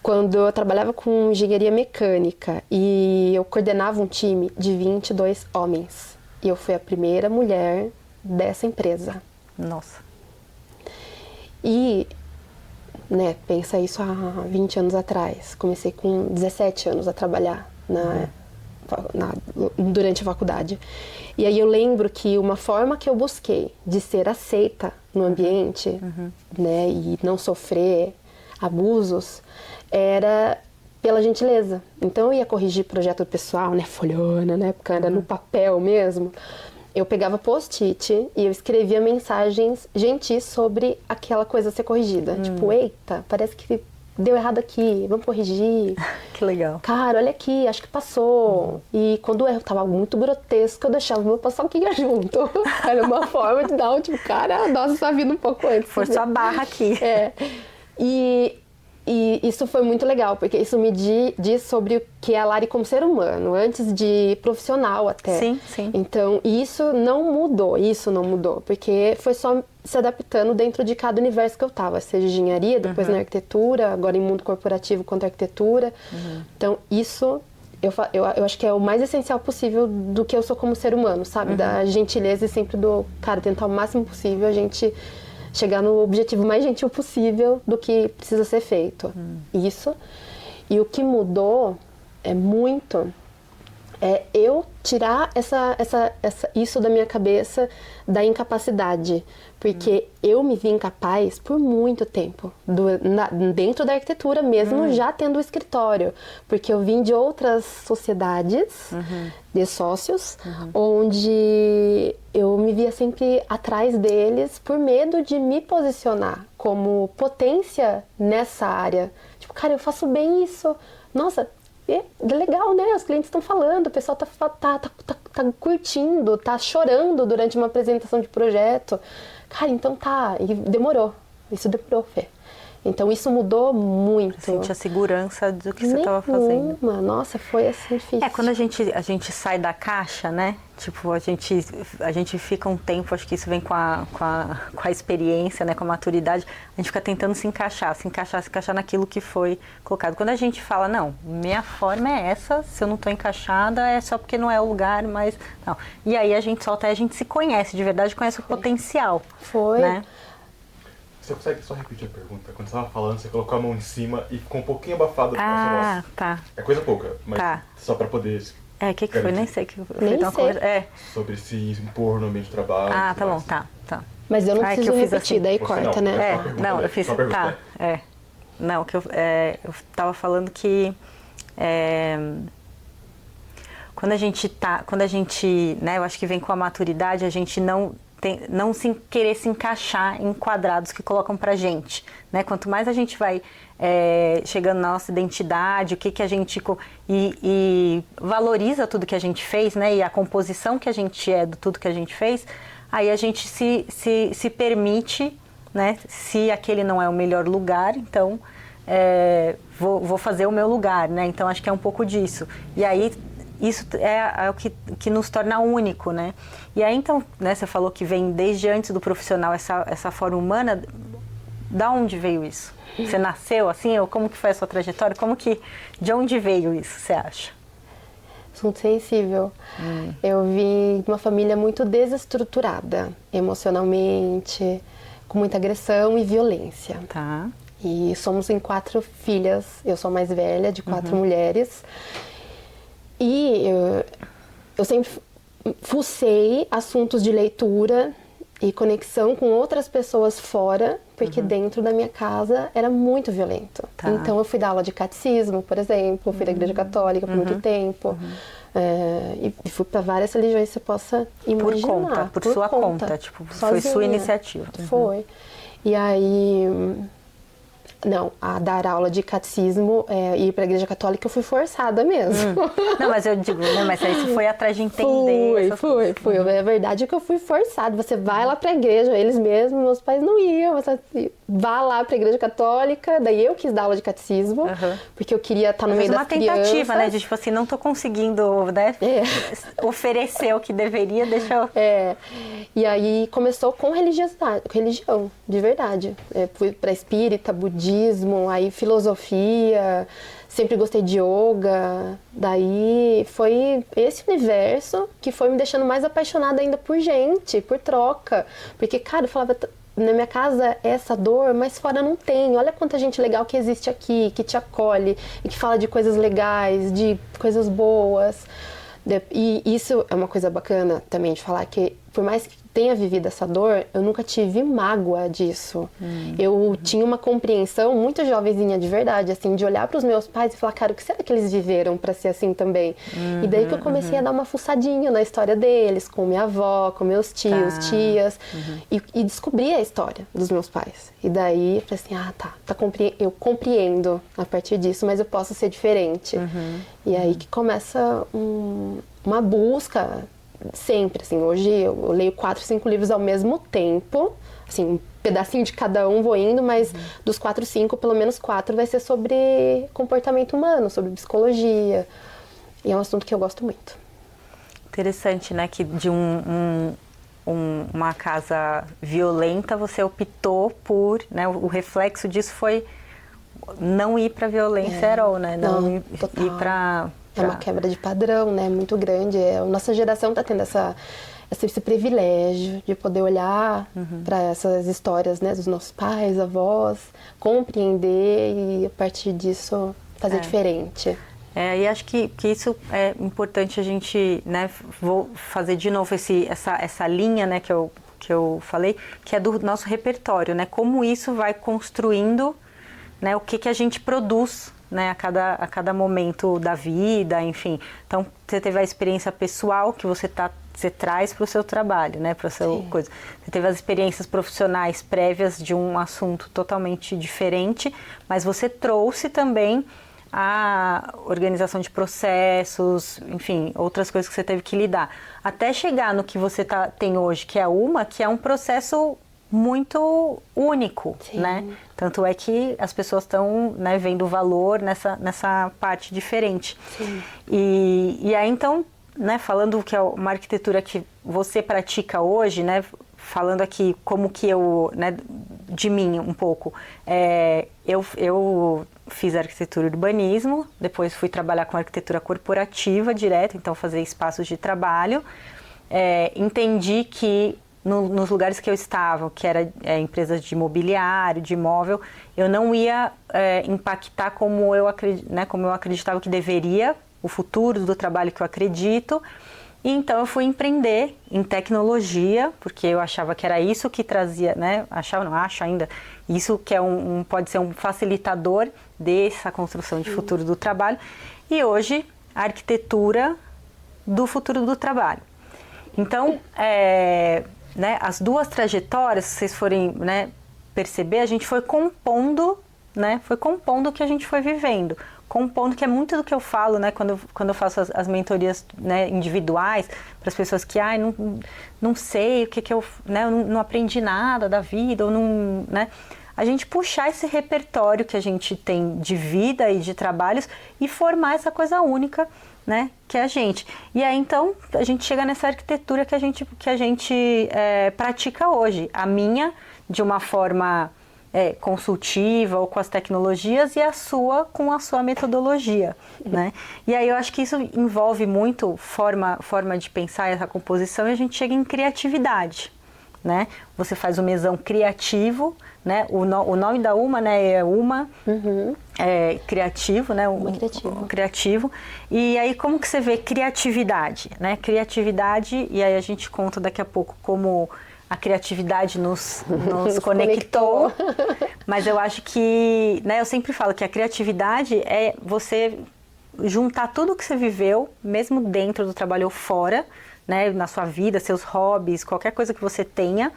Quando eu trabalhava com engenharia mecânica e eu coordenava um time de 22 homens, e eu fui a primeira mulher dessa empresa. Nossa. E, né, pensa isso há 20 anos atrás. Comecei com 17 anos a trabalhar durante a faculdade. E aí eu lembro que uma forma que eu busquei de ser aceita no ambiente, né, e não sofrer abusos, era pela gentileza. Então eu ia corrigir projeto pessoal, né, folhona, né, porque era no papel mesmo. Eu pegava post-it e eu escrevia mensagens gentis sobre aquela coisa a ser corrigida. Tipo, eita, parece que deu errado aqui, vamos corrigir. Que legal. Cara, olha aqui, acho que passou. E quando o erro tava muito grotesco, eu deixava o meu paçoquinha junto. Era uma forma de dar tipo, cara, nossa, sua vida um pouco antes. Forçou a barra aqui. E isso foi muito legal, porque isso me diz sobre o que é a Lari como ser humano, antes de profissional até. Sim, sim. Então, isso não mudou, porque foi só se adaptando dentro de cada universo que eu estava, seja engenharia, depois na arquitetura, agora em mundo corporativo quanto arquitetura. Então, isso eu acho que é o mais essencial possível do que eu sou como ser humano, sabe? Da gentileza e sempre tentar o máximo possível a gente chegar no objetivo mais gentil possível do que precisa ser feito. Isso. E o que mudou muito é eu tirar isso da minha cabeça da incapacidade. Porque eu me vi incapaz por muito tempo, dentro da arquitetura mesmo, já tendo o escritório. Porque eu vim de outras sociedades de sócios, onde eu me via sempre atrás deles por medo de me posicionar como potência nessa área. Tipo, cara, eu faço bem isso. Nossa, é legal, né? Os clientes estão falando, o pessoal tá curtindo, tá chorando durante uma apresentação de projeto. Cara, então tá. E demorou. Isso demorou, Fê. Então isso mudou muito. Senti a segurança do que você estava fazendo. Nossa, foi assim difícil. Quando a gente sai da caixa, né? Tipo, a gente fica um tempo, acho que isso vem com a experiência, né? Com a maturidade, a gente fica tentando se encaixar naquilo que foi colocado. Quando a gente fala, não, minha forma é essa, se eu não estou encaixada é só porque não é o lugar, mas não. E aí a gente solta e a gente se conhece, de verdade conhece o potencial. Foi. Né? Você consegue só repetir a pergunta? Quando você estava falando, você colocou a mão em cima e ficou um pouquinho abafado a sua voz. Tá. É coisa pouca, mas Tá. só para poder... O que foi? Nem sei. Nem sei. Sobre se impor no ambiente de trabalho. Tá bom, tá. Mas eu não que preciso eu fiz repetir, assim. daí Você corta, não, né? só pergunta, Não, né? eu fiz... Só pergunta, Tá, Não, que eu tava falando que... Quando a gente, né, eu acho que vem com a maturidade, a gente não querer se encaixar em quadrados que colocam pra gente, né? Quanto mais a gente vai chegando na nossa identidade, o que a gente... E valoriza tudo que a gente fez, né? E a composição que a gente é, do tudo que a gente fez, aí a gente se permite, né? Se aquele não é o melhor lugar, então vou fazer o meu lugar, né? Então acho que é um pouco disso. E aí isso é o que nos torna único, né? E aí então, né, você falou que vem desde antes do profissional essa forma humana. Da onde veio isso? Você nasceu assim? Ou como que foi a sua trajetória? De onde veio isso, você acha? Assunto sensível. Eu vim de uma família muito desestruturada, emocionalmente, com muita agressão e violência. Tá. E somos em 4 filhas, eu sou a mais velha de 4 mulheres. E eu sempre fucei assuntos de leitura e conexão com outras pessoas fora, porque dentro da minha casa era muito violento. Tá. Então eu fui dar aula de catecismo, por exemplo, fui da igreja católica por muito tempo. E fui para várias religiões que você possa imaginar. Por sua conta, tipo, foi sua iniciativa. Foi. E aí... Não, a dar aula de catecismo e ir para a igreja católica eu fui forçada mesmo. Não, mas eu digo, né, mas isso foi atrás de entender. Fui. É verdade que eu fui forçada. Você vai lá para a igreja, eles mesmos, meus pais não iam. Você vá lá para a igreja católica, daí eu quis dar aula de catecismo, porque eu queria estar no meio das crianças. Uma tentativa, né, de tipo assim, não tô conseguindo, né, oferecer o que deveria, deixa eu... E aí começou com religião, de verdade. Fui para espírita, budismo, aí filosofia, sempre gostei de yoga. Daí foi esse universo que foi me deixando mais apaixonada ainda por gente, por troca. Porque, cara, eu falava, na minha casa é essa dor, mas fora não tem. Olha quanta gente legal que existe aqui, que te acolhe e que fala de coisas legais, de coisas boas. E isso é uma coisa bacana também de falar, que por mais que tenha vivido essa dor, eu nunca tive mágoa disso. Eu tinha uma compreensão muito jovenzinha de verdade, assim, de olhar para os meus pais e falar, cara, o que será que eles viveram para ser assim também? E daí que eu comecei a dar uma fuçadinha na história deles, com minha avó, com meus tios, tias, e descobri a história dos meus pais. E daí eu falei assim, eu compreendo a partir disso, mas eu posso ser diferente. E aí que começa uma busca sempre, assim, hoje eu leio 4, 5 livros ao mesmo tempo, assim, um pedacinho de cada um vou indo, mas dos 4, 5, pelo menos 4 vai ser sobre comportamento humano, sobre psicologia, e é um assunto que eu gosto muito. Interessante, né, que de uma casa violenta você optou por, né, o reflexo disso foi não ir para violência herói, né, não ir para... É uma quebra de padrão, né, muito grande. A nossa geração está tendo esse privilégio de poder olhar para essas histórias, né, dos nossos pais, avós, compreender e a partir disso fazer diferente. E acho que isso é importante a gente, né, vou fazer de novo essa linha, né, que eu falei, que é do nosso repertório, né, como isso vai construindo, né, o que a gente produz, né, a cada momento da vida, enfim. Então, você teve a experiência pessoal que você traz para o seu trabalho, né, para a sua coisa. Você teve as experiências profissionais prévias de um assunto totalmente diferente, mas você trouxe também a organização de processos, enfim, outras coisas que você teve que lidar. Até chegar no que você tem hoje, que é um processo muito único, né? Tanto é que as pessoas estão, né, vendo valor nessa parte diferente. E aí, então, né, falando que é uma arquitetura que você pratica hoje, né, falando aqui como que eu, né, de mim um pouco, eu fiz arquitetura e urbanismo, depois fui trabalhar com arquitetura corporativa direto, então fazer espaços de trabalho, entendi que nos lugares que eu estava, que era empresas de imobiliário, de imóvel, eu não ia impactar como eu acreditava que deveria, o futuro do trabalho que eu acredito. E então eu fui empreender em tecnologia, porque eu achava que era isso que trazia, né? Acho ainda, isso que pode ser um facilitador dessa construção de futuro do trabalho. E hoje, a arquitetura do futuro do trabalho. Então, né, as duas trajetórias, se vocês forem, né, perceber, a gente foi compondo, né? Foi compondo o que a gente foi vivendo. Compondo, que é muito do que eu falo, né, quando eu faço as mentorias, né, individuais, para as pessoas que, não sei o que eu, né, eu não aprendi nada da vida, ou não, né, a gente puxar esse repertório que a gente tem de vida e de trabalhos e formar essa coisa única, né, que é a gente. E aí, então, a gente chega nessa arquitetura que a gente pratica hoje. A minha, de uma forma consultiva ou com as tecnologias, e a sua com a sua metodologia, né? E aí eu acho que isso envolve muito forma de pensar essa composição, e a gente chega em criatividade, né? Você faz o mesão criativo, né? O nome da UMA, né, é UMA, criativo, né? Criativo. E aí como que você vê criatividade, né? Criatividade, e aí a gente conta daqui a pouco como a criatividade nos conectou, mas eu acho que, né, eu sempre falo que a criatividade é você juntar tudo que você viveu, mesmo dentro do trabalho ou fora, né, na sua vida, seus hobbies, qualquer coisa que você tenha,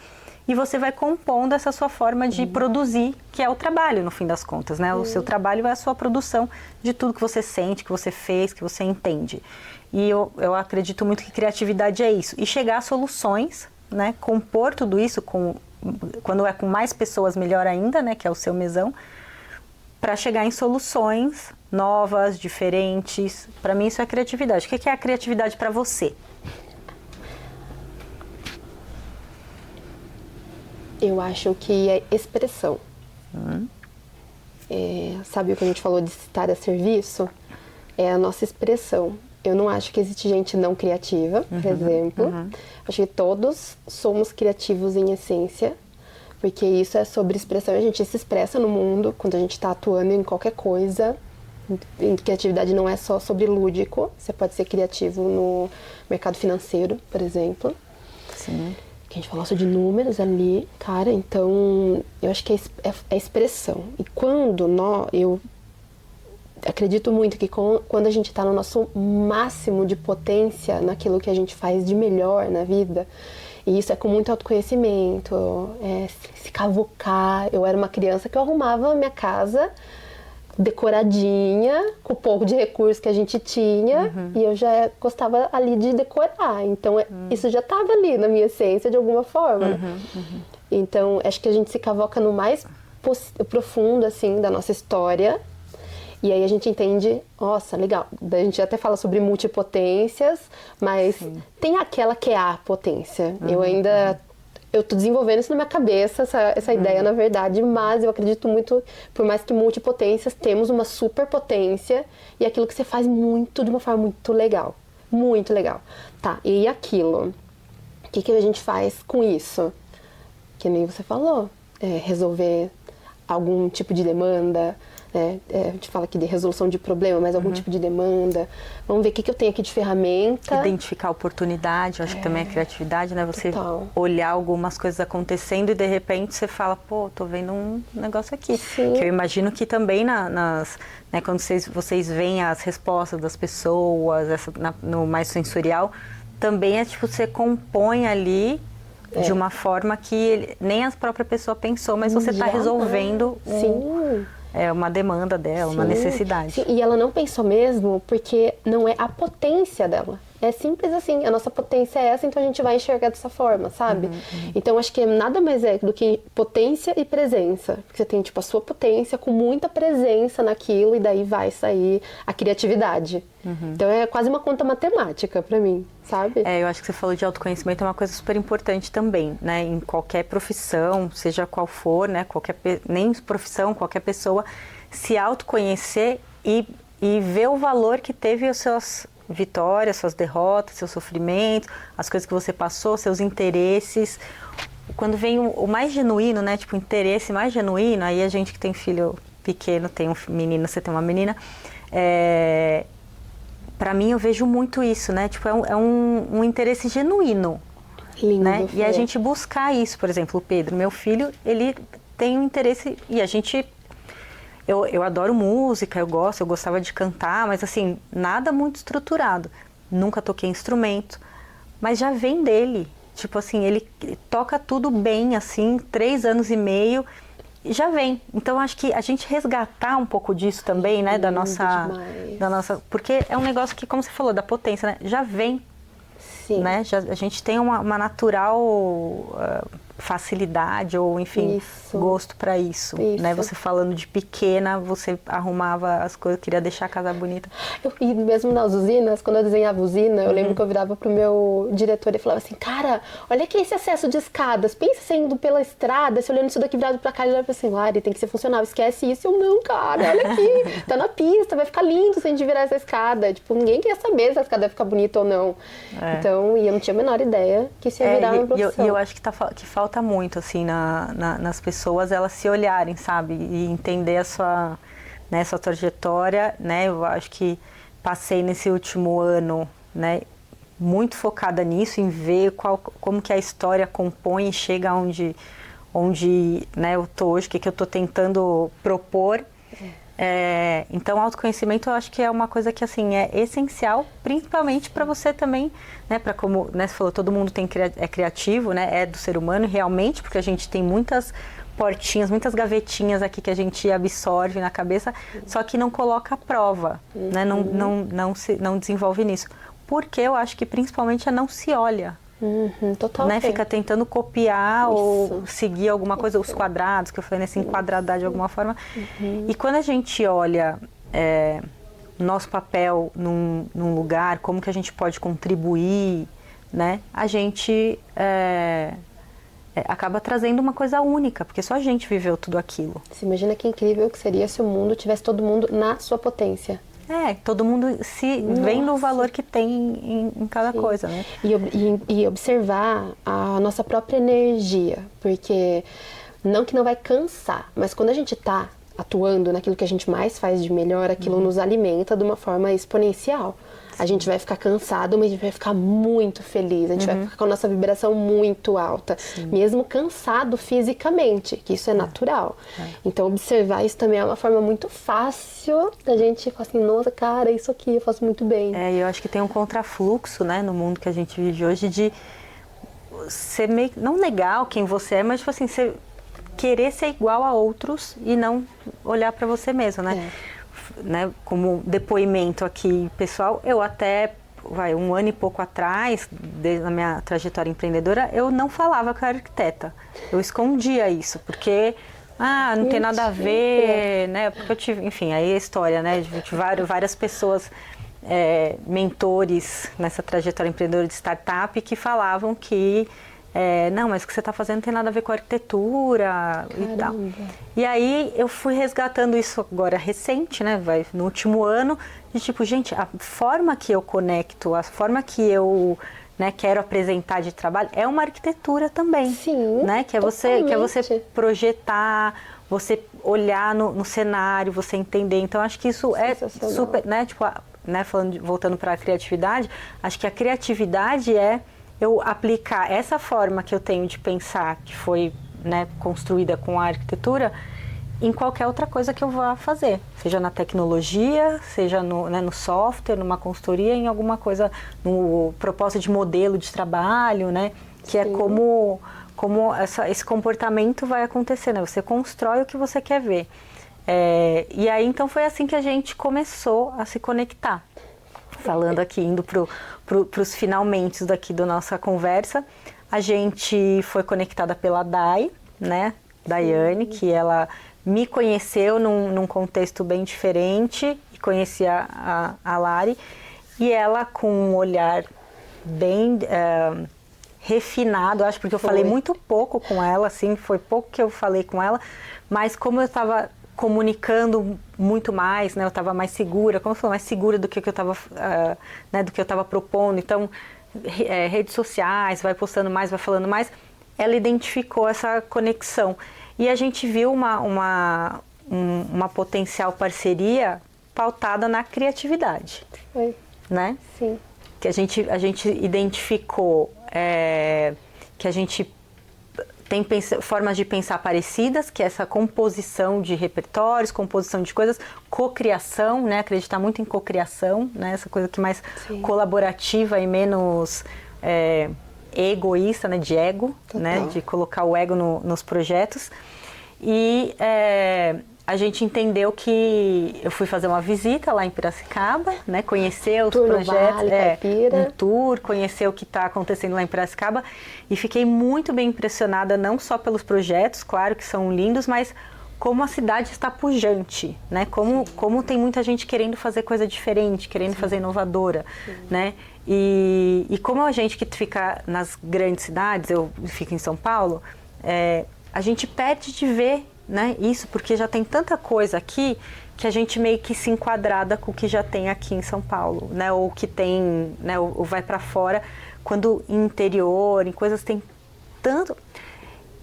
e você vai compondo essa sua forma de produzir, que é o trabalho, no fim das contas, né? O seu trabalho é a sua produção de tudo que você sente, que você fez, que você entende. E eu acredito muito que criatividade é isso, e chegar a soluções, né, compor tudo isso, quando é com mais pessoas, melhor ainda, né, que é o seu mesão, para chegar em soluções novas, diferentes. Para mim isso é criatividade. O que é a criatividade para você? Eu acho que é expressão. Sabe quando a gente falou de estar a serviço? É a nossa expressão. Eu não acho que existe gente não criativa, por exemplo. Acho que todos somos criativos em essência, porque isso é sobre expressão. A gente se expressa no mundo quando a gente está atuando em qualquer coisa. Criatividade não é só sobre lúdico. Você pode ser criativo no mercado financeiro, por exemplo. Sim. Que a gente falou só de números ali, cara. Então, eu acho que é expressão. E eu acredito muito que quando a gente está no nosso máximo de potência, naquilo que a gente faz de melhor na vida, e isso é com muito autoconhecimento, se cavocar. Eu era uma criança que eu arrumava a minha casa decoradinha, com o pouco de recursos que a gente tinha, e eu já gostava ali de decorar. Então, isso já estava ali na minha essência de alguma forma. Né? Então, acho que a gente se cavoca no mais profundo, assim, da nossa história. E aí a gente entende, nossa, legal. A gente até fala sobre multipotências, mas tem aquela que é a potência. Eu tô desenvolvendo isso na minha cabeça, essa ideia, na verdade, mas eu acredito muito, por mais que multipotências, temos uma superpotência e aquilo que você faz de uma forma muito legal. Muito legal. Tá, e aquilo? O que a gente faz com isso? Que nem você falou, resolver algum tipo de demanda, a gente fala aqui de resolução de problema, mas algum tipo de demanda. Vamos ver o que eu tenho aqui de ferramenta. Identificar a oportunidade, eu acho que também é criatividade, né? Você olhar algumas coisas acontecendo e de repente você fala, pô, tô vendo um negócio aqui. Sim. Que eu imagino que também né, quando vocês veem as respostas das pessoas, no mais sensorial, também é tipo, você compõe ali de uma forma que nem a própria pessoa pensou, mas você está resolvendo uma demanda dela, uma necessidade. Sim. E ela não pensou mesmo porque não é a potência dela. É simples assim, a nossa potência é essa, então a gente vai enxergar dessa forma, sabe? Então acho que nada mais é do que potência e presença. Porque você tem tipo a sua potência com muita presença naquilo e daí vai sair a criatividade. Então é quase uma conta matemática pra mim, sabe? Eu acho que você falou de autoconhecimento, é uma coisa super importante também, né? Em qualquer profissão, seja qual for, né? Nem profissão, qualquer pessoa, se autoconhecer e ver o valor que teve os seus vitórias, suas derrotas, seus sofrimentos, as coisas que você passou, seus interesses. Quando vem o mais genuíno, né, tipo, o interesse mais genuíno, aí a gente que tem filho pequeno, tem um menino, você tem uma menina, pra mim eu vejo muito isso, né, tipo, é um interesse genuíno. Lindo, Né? E a gente buscar isso, por exemplo, o Pedro, meu filho, ele tem um interesse, e a gente, eu adoro música, eu gostava de cantar, mas assim, nada muito estruturado, nunca toquei instrumento, mas já vem dele, tipo assim, ele toca tudo bem, assim, 3 anos e meio, e já vem. Então acho que a gente resgatar um pouco disso também, né, da nossa, porque é um negócio que, como você falou, da potência, né, já vem. Sim. Né? A gente tem uma natural facilidade ou, enfim, gosto para isso. Né? Você falando de pequena, você arrumava as coisas, queria deixar a casa bonita. E mesmo nas usinas, quando eu desenhava usina, eu lembro que eu virava pro meu diretor e falava assim, cara, olha aqui esse acesso de escadas, pensa você indo pela estrada, se olhando isso daqui virado pra cá, ele vai assim, Lari, tem que ser funcional, esquece isso. Eu, não, cara, olha aqui, tá na pista, vai ficar lindo se a gente virar essa escada. Tipo, ninguém quer saber se a escada vai ficar bonita ou não. Então, e eu não tinha a menor ideia que isso ia virar uma profissão. E eu acho que falta muito, assim, nas pessoas, elas se olharem, sabe? E entender a sua trajetória, né? Eu acho que passei nesse último ano, né? Muito focada nisso, em ver como que a história compõe e chega onde né, eu tô hoje, o que eu tô tentando propor. Então, autoconhecimento eu acho que é uma coisa que, assim, é essencial, principalmente para você também, né, para como, né, você falou, todo mundo é criativo, né, é do ser humano, realmente, porque a gente tem muitas portinhas, muitas gavetinhas aqui que a gente absorve na cabeça, só que não coloca à prova, né, não desenvolve nisso. Porque eu acho que principalmente não se olha. Total. Né? Fica tentando copiar ou seguir alguma coisa, os quadrados, que eu falei, nessa enquadradar de alguma forma. E quando a gente olha nosso papel num lugar, como que a gente pode contribuir, né? A gente acaba trazendo uma coisa única, porque só a gente viveu tudo aquilo. Você imagina que incrível que seria se o mundo tivesse todo mundo na sua potência. Todo mundo se vê no valor que tem em cada coisa, né? E observar a nossa própria energia, porque não que não vai cansar, mas quando a gente está atuando naquilo que a gente mais faz de melhor, aquilo nos alimenta de uma forma exponencial. A gente vai ficar cansado, mas a gente vai ficar muito feliz, a gente vai ficar com a nossa vibração muito alta, mesmo cansado fisicamente, que isso é natural. Então, observar isso também é uma forma muito fácil da gente falar assim, nossa, cara, isso aqui eu faço muito bem. Eu acho que tem um contrafluxo, né, no mundo que a gente vive hoje, de ser meio, não legal quem você é, mas tipo assim, você querer ser igual a outros e não olhar para você mesmo, né? Né, como depoimento aqui pessoal, eu até 1 ano e pouco atrás, na minha trajetória empreendedora, eu não falava que eu era arquiteta. Eu escondia isso, porque não tem nada a ver, né? Porque eu tive, enfim, aí a história, né? Eu tive várias pessoas, mentores nessa trajetória empreendedora de startup que falavam que não, mas o que você está fazendo não tem nada a ver com arquitetura e tal. E aí eu fui resgatando isso agora recente, né, no último ano, de tipo, gente, a forma que eu conecto, a forma que eu, né, quero apresentar de trabalho é uma arquitetura também. Sim, né, que é você projetar, você olhar no cenário, você entender. Então acho que isso é super, né, tipo, né, voltando para a criatividade, acho que a criatividade é eu aplicar essa forma que eu tenho de pensar, que foi, né, construída com a arquitetura, em qualquer outra coisa que eu vá fazer. Seja na tecnologia, seja no software, numa consultoria, em alguma coisa, no propósito de modelo de trabalho, né? Que é como esse comportamento vai acontecer, né? Você constrói o que você quer ver. E aí, então, foi assim que a gente começou a se conectar. Falando aqui, indo para os finalmente daqui da nossa conversa, a gente foi conectada pela Dai, né? Daiane, que ela me conheceu num contexto bem diferente e conhecia a Lari, e ela com um olhar bem refinado, acho, porque eu falei muito pouco com ela, assim, foi pouco que eu falei com ela, mas como eu estava comunicando muito mais, né? Eu estava mais segura, como eu falei, mais segura do que eu estava, né, do que eu estava propondo. Então, redes sociais, vai postando mais, vai falando mais. Ela identificou essa conexão. E a gente viu uma potencial parceria pautada na criatividade. Foi. Né? Sim. Que a gente identificou que a gente tem formas de pensar parecidas, que é essa composição de repertórios, composição de coisas, cocriação, né? Acreditar muito em cocriação, né? Essa coisa que mais colaborativa e menos egoísta, né? De ego, né? De colocar o ego nos projetos. E a gente entendeu que eu fui fazer uma visita lá em Piracicaba, né? Conhecer os projetos, Vale, Caipira. Um tour, conhecer o que está acontecendo lá em Piracicaba e fiquei muito bem impressionada, não só pelos projetos, claro que são lindos, mas como a cidade está pujante, né? Como tem muita gente querendo fazer coisa diferente, querendo fazer inovadora, né? E como a gente que fica nas grandes cidades, eu fico em São Paulo, a gente perde de ver, né, isso, porque já tem tanta coisa aqui que a gente meio que se enquadrada com o que já tem aqui em São Paulo, né, ou que tem, né, ou vai para fora, quando em interior, em coisas tem tanto...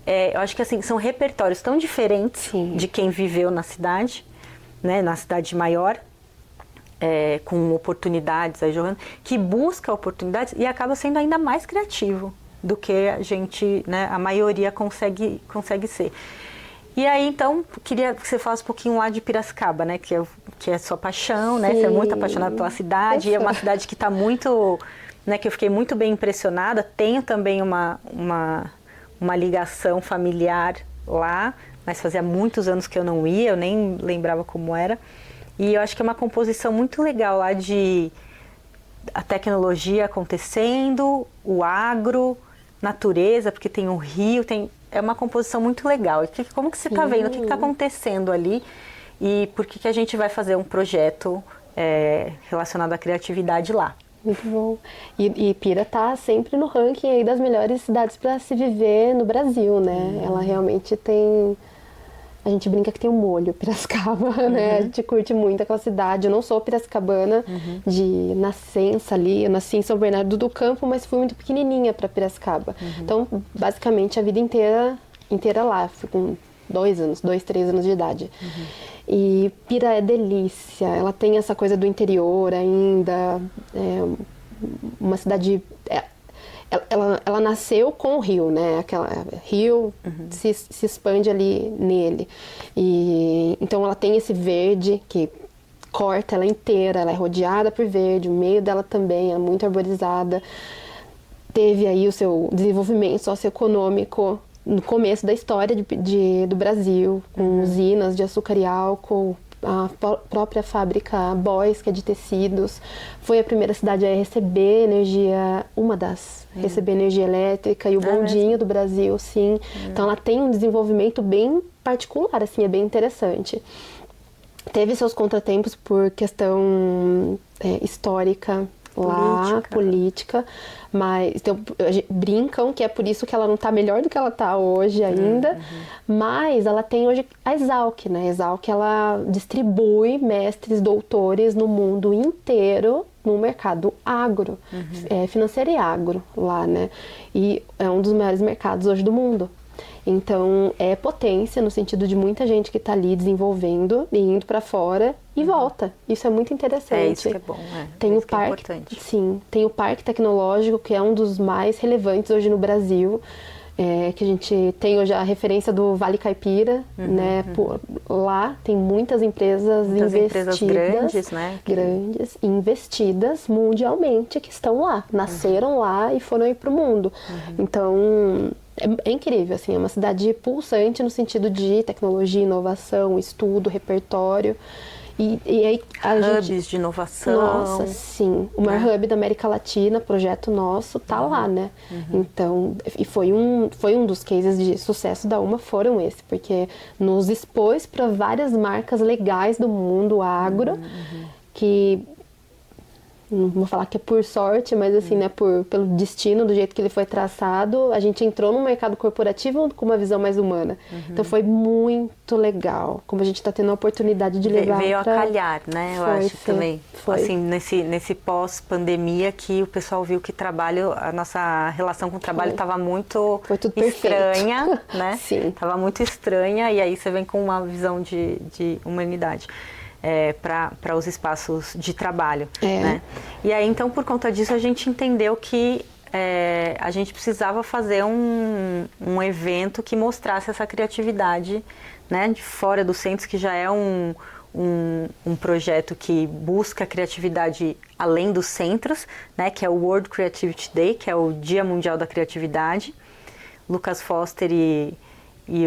eu acho que assim, são repertórios tão diferentes de quem viveu na cidade, né, na cidade maior, com oportunidades aí jogando, que busca oportunidades e acaba sendo ainda mais criativo do que a gente, né, a maioria consegue ser. E aí, então, queria que você falasse um pouquinho lá de Piracicaba, né, que é a sua paixão, né, você é muito apaixonada pela cidade, e é uma cidade que está muito, né, que eu fiquei muito bem impressionada, tenho também uma ligação familiar lá, mas fazia muitos anos que eu não ia, eu nem lembrava como era, e eu acho que é uma composição muito legal lá de a tecnologia acontecendo, o agro, natureza, porque tem um rio, é uma composição muito legal. E como que você está vendo? O que está acontecendo ali? E por que a gente vai fazer um projeto relacionado à criatividade lá? Muito bom. E Pira está sempre no ranking aí das melhores cidades para se viver no Brasil, né? Ela realmente tem... A gente brinca que tem um molho, Piracicaba, né? A gente curte muito aquela cidade. Eu não sou piracicabana de nascença ali. Eu nasci em São Bernardo do Campo, mas fui muito pequenininha para Piracicaba. Então, basicamente, a vida inteira lá. Fui com 2, 3 anos de idade. E Pira é delícia. Ela tem essa coisa do interior ainda. É uma cidade... Ela nasceu com o rio, né? Aquela rio se expande ali nele. E então ela tem esse verde que corta ela inteira, ela é rodeada por verde, o meio dela também é muito arborizada. Teve aí o seu desenvolvimento socioeconômico no começo da história do Brasil, com usinas de açúcar e álcool, a própria fábrica Boys, que é de tecidos, foi a primeira cidade a receber energia, receber energia elétrica, e o bondinho do Brasil, sim. Então ela tem um desenvolvimento bem particular, assim, é bem interessante. Teve seus contratempos por questão histórica, política, mas então, brincam que é por isso que ela não está melhor do que ela está hoje ainda, mas ela tem hoje a Exalc, né? A Exalc, ela distribui mestres, doutores no mundo inteiro no mercado agro, financeiro e agro lá, né? E é um dos maiores mercados hoje do mundo. Então, é potência no sentido de muita gente que está ali desenvolvendo e indo para fora e volta. Isso é muito interessante. É isso que é bom, Tem o parque, é importante. Sim, tem o Parque Tecnológico, que é um dos mais relevantes hoje no Brasil, que a gente tem hoje a referência do Vale Caipira, né? Lá tem muitas empresas investidas, grandes, né? Grandes, investidas mundialmente, que estão lá, nasceram lá e foram ir para o mundo. Então... É incrível, assim, é uma cidade pulsante no sentido de tecnologia, inovação, estudo, repertório. E aí Hubs de inovação. Nossa, sim. O maior hub da América Latina, projeto nosso, tá lá, né? Então, e foi um dos cases de sucesso da UMA, foram esse, porque nos expôs para várias marcas legais do mundo agro, que não vou falar que é por sorte, mas assim, né, pelo destino, do jeito que ele foi traçado, a gente entrou no mercado corporativo com uma visão mais humana. Então foi muito legal, como a gente está tendo a oportunidade de levar Veio a calhar, né? Eu acho também. Foi. Assim, nesse pós-pandemia que o pessoal viu que a nossa relação com o trabalho estava muito estranha, né? Sim. Tava muito estranha, e aí você vem com uma visão de humanidade. Para os espaços de trabalho, né? E aí, então, por conta disso, a gente entendeu que a gente precisava fazer um evento que mostrasse essa criatividade, né, de fora dos centros, que já é um projeto que busca criatividade além dos centros, né, que é o World Creativity Day, que é o Dia Mundial da Criatividade. Lucas Foster e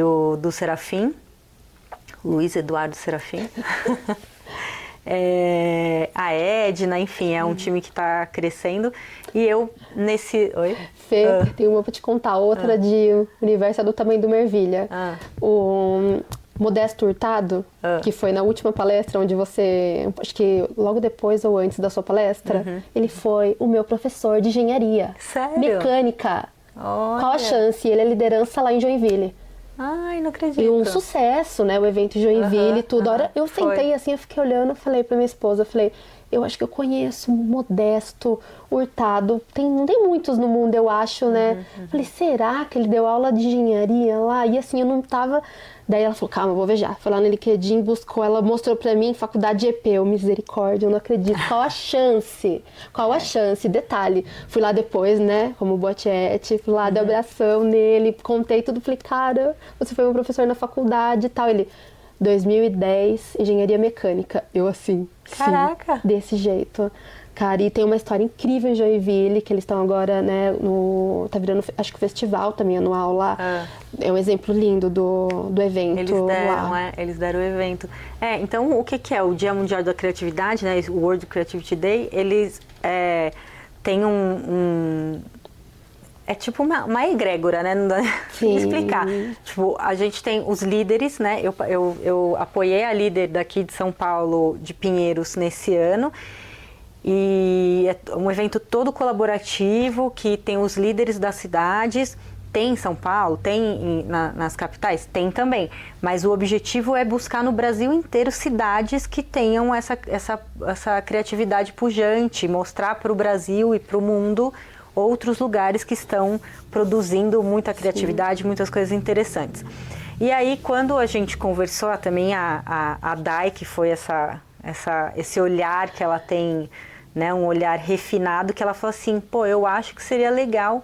o do Serafim, Luiz Eduardo Serafim. A Edna, enfim, é um time que está crescendo. E eu, Oi? Fê, tem uma para te contar, outra de Universo do Tamanho do Mervilha. O Modesto Hurtado, que foi na última palestra onde você, acho que logo depois ou antes da sua palestra, ele foi o meu professor de engenharia. Sério? Mecânica. Olha. Qual a chance? Ele é liderança lá em Joinville. Ai, não acredito. E um sucesso, né? O evento em Joinville e tudo. A hora eu sentei assim, eu fiquei olhando, falei pra minha esposa, eu acho que eu conheço Modesto Hurtado. Não tem muitos no mundo, eu acho, né? Falei, será que ele deu aula de engenharia lá? E assim, eu não tava... Daí ela falou, calma, eu vou ver já. Foi lá no LinkedIn, buscou, ela mostrou pra mim, faculdade EP, eu, misericórdia, eu não acredito. Qual a chance? Qual a chance? Detalhe, fui lá depois, né, como botiete, fui lá, dei abração nele, contei tudo, falei, cara, você foi meu professor na faculdade e tal. Ele, 2010, engenharia mecânica. Eu assim, caraca, sim, desse jeito. Cara, e tem uma história incrível em Joinville, que eles estão agora, né, tá virando, acho que o festival também anual lá. É um exemplo lindo do evento. Eles deram o evento. Então, o que é o Dia Mundial da Criatividade, né, o World Creativity Day, eles têm é tipo uma egrégora, né? Não dá pra explicar. Tipo, a gente tem os líderes, né? Eu apoiei a líder daqui de São Paulo, de Pinheiros, nesse ano. E é um evento todo colaborativo, que tem os líderes das cidades. Tem em São Paulo, tem nas capitais? Tem também. Mas o objetivo é buscar no Brasil inteiro cidades que tenham essa criatividade pujante, mostrar para o Brasil e para o mundo outros lugares que estão produzindo muita criatividade, muitas coisas interessantes. E aí, quando a gente conversou, também a Dai, que foi esse olhar que ela tem, né, um olhar refinado, que ela falou assim, pô, eu acho que seria legal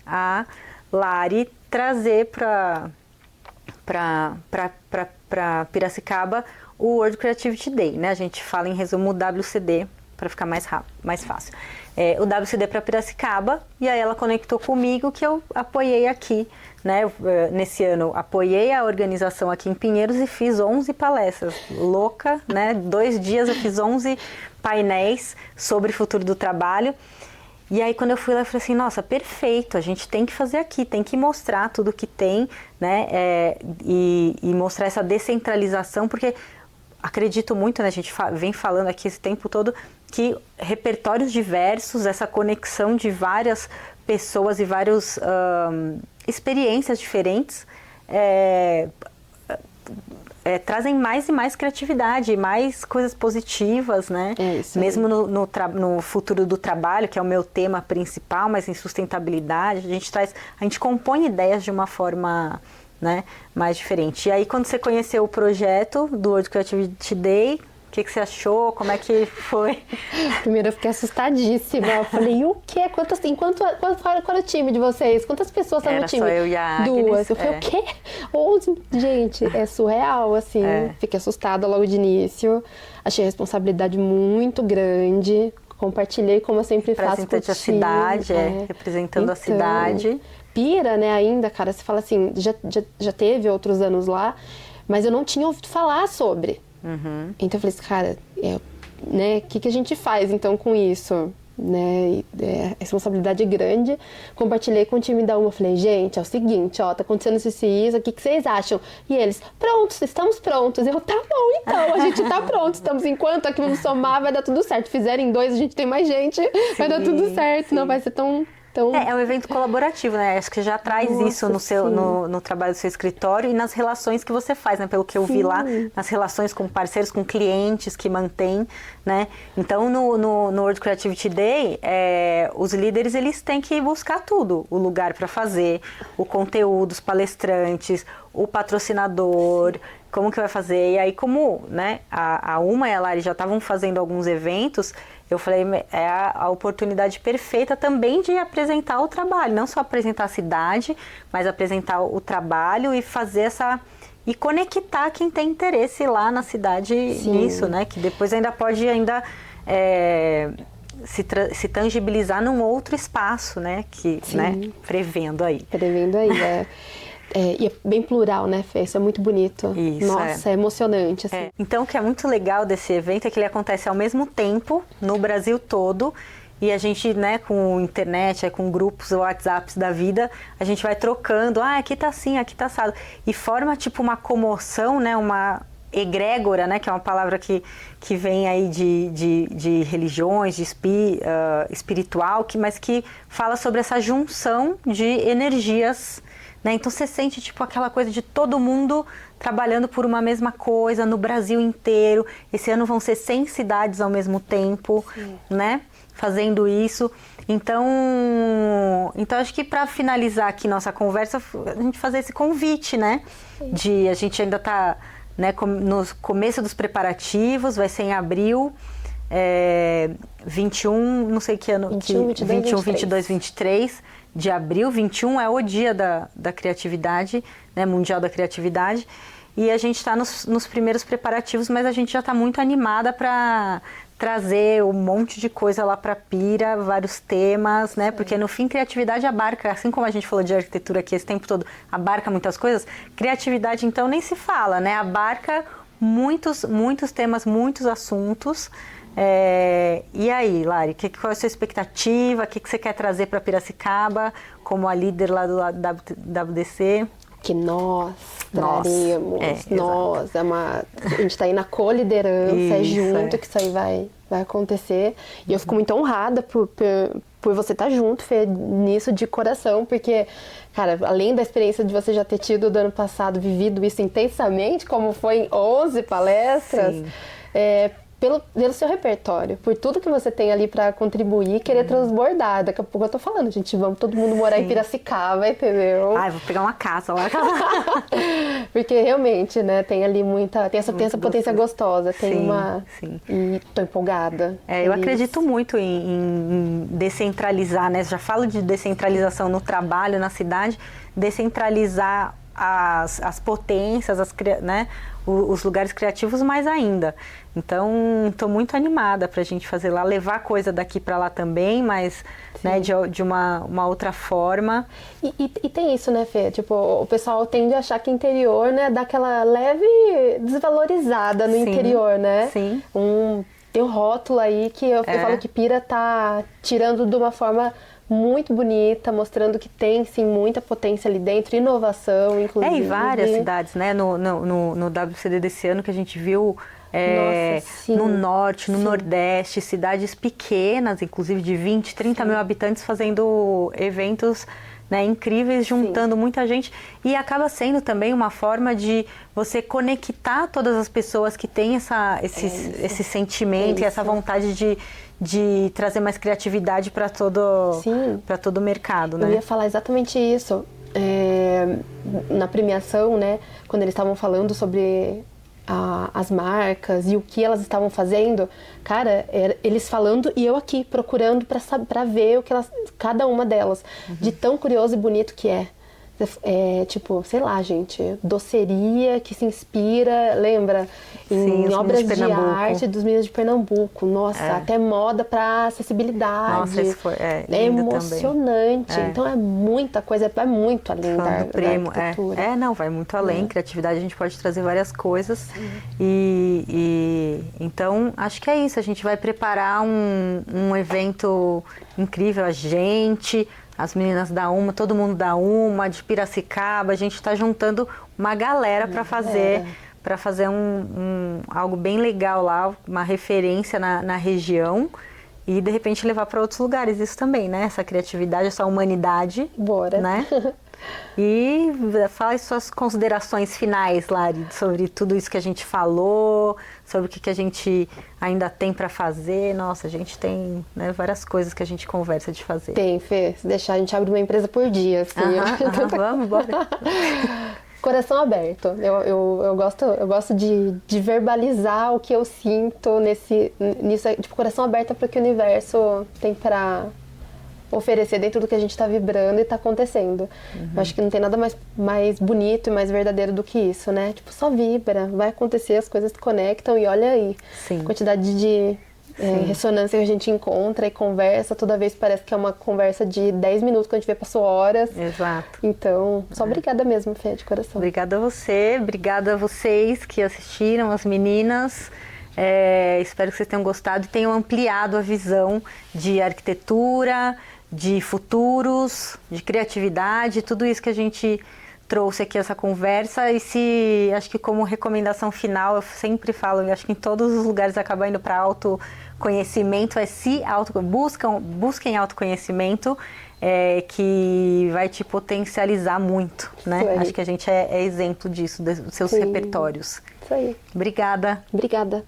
a Lari trazer para Piracicaba o World Creativity Day, né? A gente fala em resumo o WCD para ficar mais fácil. O WCD para Piracicaba, e aí ela conectou comigo, que eu apoiei aqui, né? Nesse ano apoiei a organização aqui em Pinheiros e fiz 11 palestras, louca, né? 2 dias eu fiz 11 painéis sobre futuro do trabalho. E aí quando eu fui lá, eu falei assim, nossa, perfeito, a gente tem que fazer aqui, tem que mostrar tudo que tem, né? E mostrar essa descentralização, porque acredito muito, né? A gente vem falando aqui esse tempo todo que repertórios diversos, essa conexão de várias pessoas e várias experiências diferentes trazem mais e mais criatividade, mais coisas positivas, né? Mesmo no futuro do trabalho, que é o meu tema principal, mas em sustentabilidade, a gente compõe ideias de uma forma, né, mais diferente. E aí, quando você conheceu o projeto do World Creativity Day, o que você achou? Como é que foi? Primeiro eu fiquei assustadíssima. Eu falei, o quê? Qual era o time de vocês? Quantas pessoas estão no time? Só eu e a Agnes. 2. Eu falei, o quê? 11? Gente, é surreal, assim. Fiquei assustada logo de início. Achei a responsabilidade muito grande. Compartilhei, como eu sempre faço com o time. A cidade, representando a cidade. Pira, né, ainda, cara. Você fala assim, já teve outros anos lá, mas eu não tinha ouvido falar sobre. Então eu falei assim, cara, né, o que a gente faz então com isso? né? A responsabilidade é grande. Compartilhei com o time da UMA, falei, gente, é o seguinte, ó, tá acontecendo isso, o que vocês acham? E eles, prontos, estamos prontos. Eu, tá bom, então, a gente tá pronto, estamos em quanto, aqui vamos somar, vai dar tudo certo. Fizerem 2, a gente tem mais gente, vai dar tudo certo, não vai ser tão... É um evento colaborativo, né? Acho que já traz isso no trabalho do seu escritório e nas relações que você faz, né? Pelo que eu vi lá, nas relações com parceiros, com clientes que mantém, né? Então, no World Creativity Day, os líderes, eles têm que buscar tudo. O lugar para fazer, o conteúdo, os palestrantes, o patrocinador, como que vai fazer. E aí, como, né, a Uma e a Lari já estavam fazendo alguns eventos, eu falei, é a oportunidade perfeita também de apresentar o trabalho, não só apresentar a cidade, mas apresentar o trabalho e fazer e conectar quem tem interesse lá na cidade nisso, né? Que depois ainda pode se tangibilizar num outro espaço, né? Né? Prevendo aí. E é bem plural, né, Fê? Isso é muito bonito. Isso, nossa, é emocionante. Assim. Então, o que é muito legal desse evento é que ele acontece ao mesmo tempo no Brasil todo. E a gente, né, com internet, com grupos, WhatsApps da vida, a gente vai trocando. Ah, aqui tá assim, aqui tá assado. E forma tipo uma comoção, né, uma egrégora, né, que é uma palavra que vem aí de religiões, de espiritual, mas que fala sobre essa junção de energias. Né? Então você sente tipo aquela coisa de todo mundo trabalhando por uma mesma coisa no Brasil inteiro. Esse ano vão ser 100 cidades ao mesmo tempo, né? Fazendo isso. Então acho que para finalizar aqui nossa conversa, a gente fazer esse convite, né? A gente ainda está, né, no começo dos preparativos, vai ser em abril. 21, não sei que ano, 21, 22, 23 de abril. 21 é o dia da criatividade, né, mundial da criatividade, e a gente está nos primeiros preparativos, mas a gente já está muito animada para trazer um monte de coisa lá para Pira, vários temas, né, porque no fim criatividade abarca, assim como a gente falou de arquitetura aqui esse tempo todo, abarca muitas coisas, criatividade então nem se fala, né, abarca muitos temas, muitos assuntos. E aí, Lari, qual é a sua expectativa? O que você quer trazer para Piracicaba como a líder lá do WDC? Que nós traremos. A gente está aí na co-liderança, junto que isso aí vai acontecer. E eu fico muito honrada por você estar junto, Fê, nisso de coração, porque, cara, além da experiência de você já ter tido do ano passado, vivido isso intensamente, como foi em 11 palestras, pelo seu repertório, por tudo que você tem ali para contribuir, querer transbordar. Daqui a pouco eu tô falando, gente, vamos todo mundo morar em Piracicaba, entendeu? Vou pegar uma casa lá. Porque realmente, né, tem ali tem essa potência gostosa, e tô empolgada. Eu acredito muito em descentralizar, né? Já falo de descentralização no trabalho, na cidade, descentralizar as potências, né, os lugares criativos mais ainda. Então, estou muito animada para a gente fazer lá, levar coisa daqui para lá também, mas né, de uma outra forma. E tem isso, né, Fê? Tipo, o pessoal tende a achar que interior, né, dá aquela leve desvalorizada no interior, né? Sim. Tem um rótulo aí que eu falo que Pira tá tirando de uma forma muito bonita, mostrando que tem sim muita potência ali dentro, inovação, inclusive. E várias cidades, né? No WCD desse ano que a gente viu no norte, no nordeste, cidades pequenas, inclusive de 20, 30 mil habitantes fazendo eventos, né, incríveis, juntando muita gente, e acaba sendo também uma forma de você conectar todas as pessoas que têm esse sentimento e essa vontade de trazer mais criatividade para todo o mercado, né? Eu ia falar exatamente isso. Na premiação, né, quando eles estavam falando sobre as marcas e o que elas estavam fazendo, cara, eles falando e eu aqui procurando para ver o que cada uma delas, de tão curioso e bonito que é. Tipo, sei lá, gente, doceria que se inspira, lembra? Sim, Em obras de Pernambuco. arte dos meninos de Pernambuco. Nossa, até moda para acessibilidade. Nossa, isso foi É lindo emocionante. também. Então é muita coisa, vai muito além Falando do da primo, arquitetura. não, vai muito além. Criatividade, a gente pode trazer várias coisas. Então, acho que é isso. A gente vai preparar um evento incrível. A gente, as meninas da UMA, todo mundo da UMA, de Piracicaba, a gente está juntando uma galera para fazer algo bem legal lá, uma referência na região e de repente levar para outros lugares isso também, né? Essa criatividade, essa humanidade. Bora. Né? E fala as suas considerações finais, Lari, sobre tudo isso que a gente falou, sobre o que a gente ainda tem para fazer. Nossa, a gente tem, né, várias coisas que a gente conversa de fazer. Tem, Fê. Se deixar, a gente abre uma empresa por dia, assim. Vamos, bora. Coração aberto. Eu gosto de verbalizar o que eu sinto nisso. Tipo, coração aberto é para o que o universo tem para oferecer dentro do que a gente está vibrando e está acontecendo. Eu acho que não tem nada mais bonito e mais verdadeiro do que isso, né? Tipo, só vibra, vai acontecer, as coisas se conectam e olha aí. Sim. A quantidade de ressonância que a gente encontra e conversa, toda vez parece que é uma conversa de 10 minutos, quando a gente vê passou horas. Exato. Então, só obrigada mesmo, Fê, de coração. Obrigada a você, obrigada a vocês que assistiram, as meninas. Espero que vocês tenham gostado e tenham ampliado a visão de arquitetura, de futuros, de criatividade, tudo isso que a gente trouxe aqui essa conversa. E acho que como recomendação final, eu sempre falo, eu acho que em todos os lugares acaba indo para autoconhecimento, busquem autoconhecimento, que vai te potencializar muito, né? Acho que a gente é exemplo disso, dos seus repertórios. Isso aí. Obrigada. Obrigada.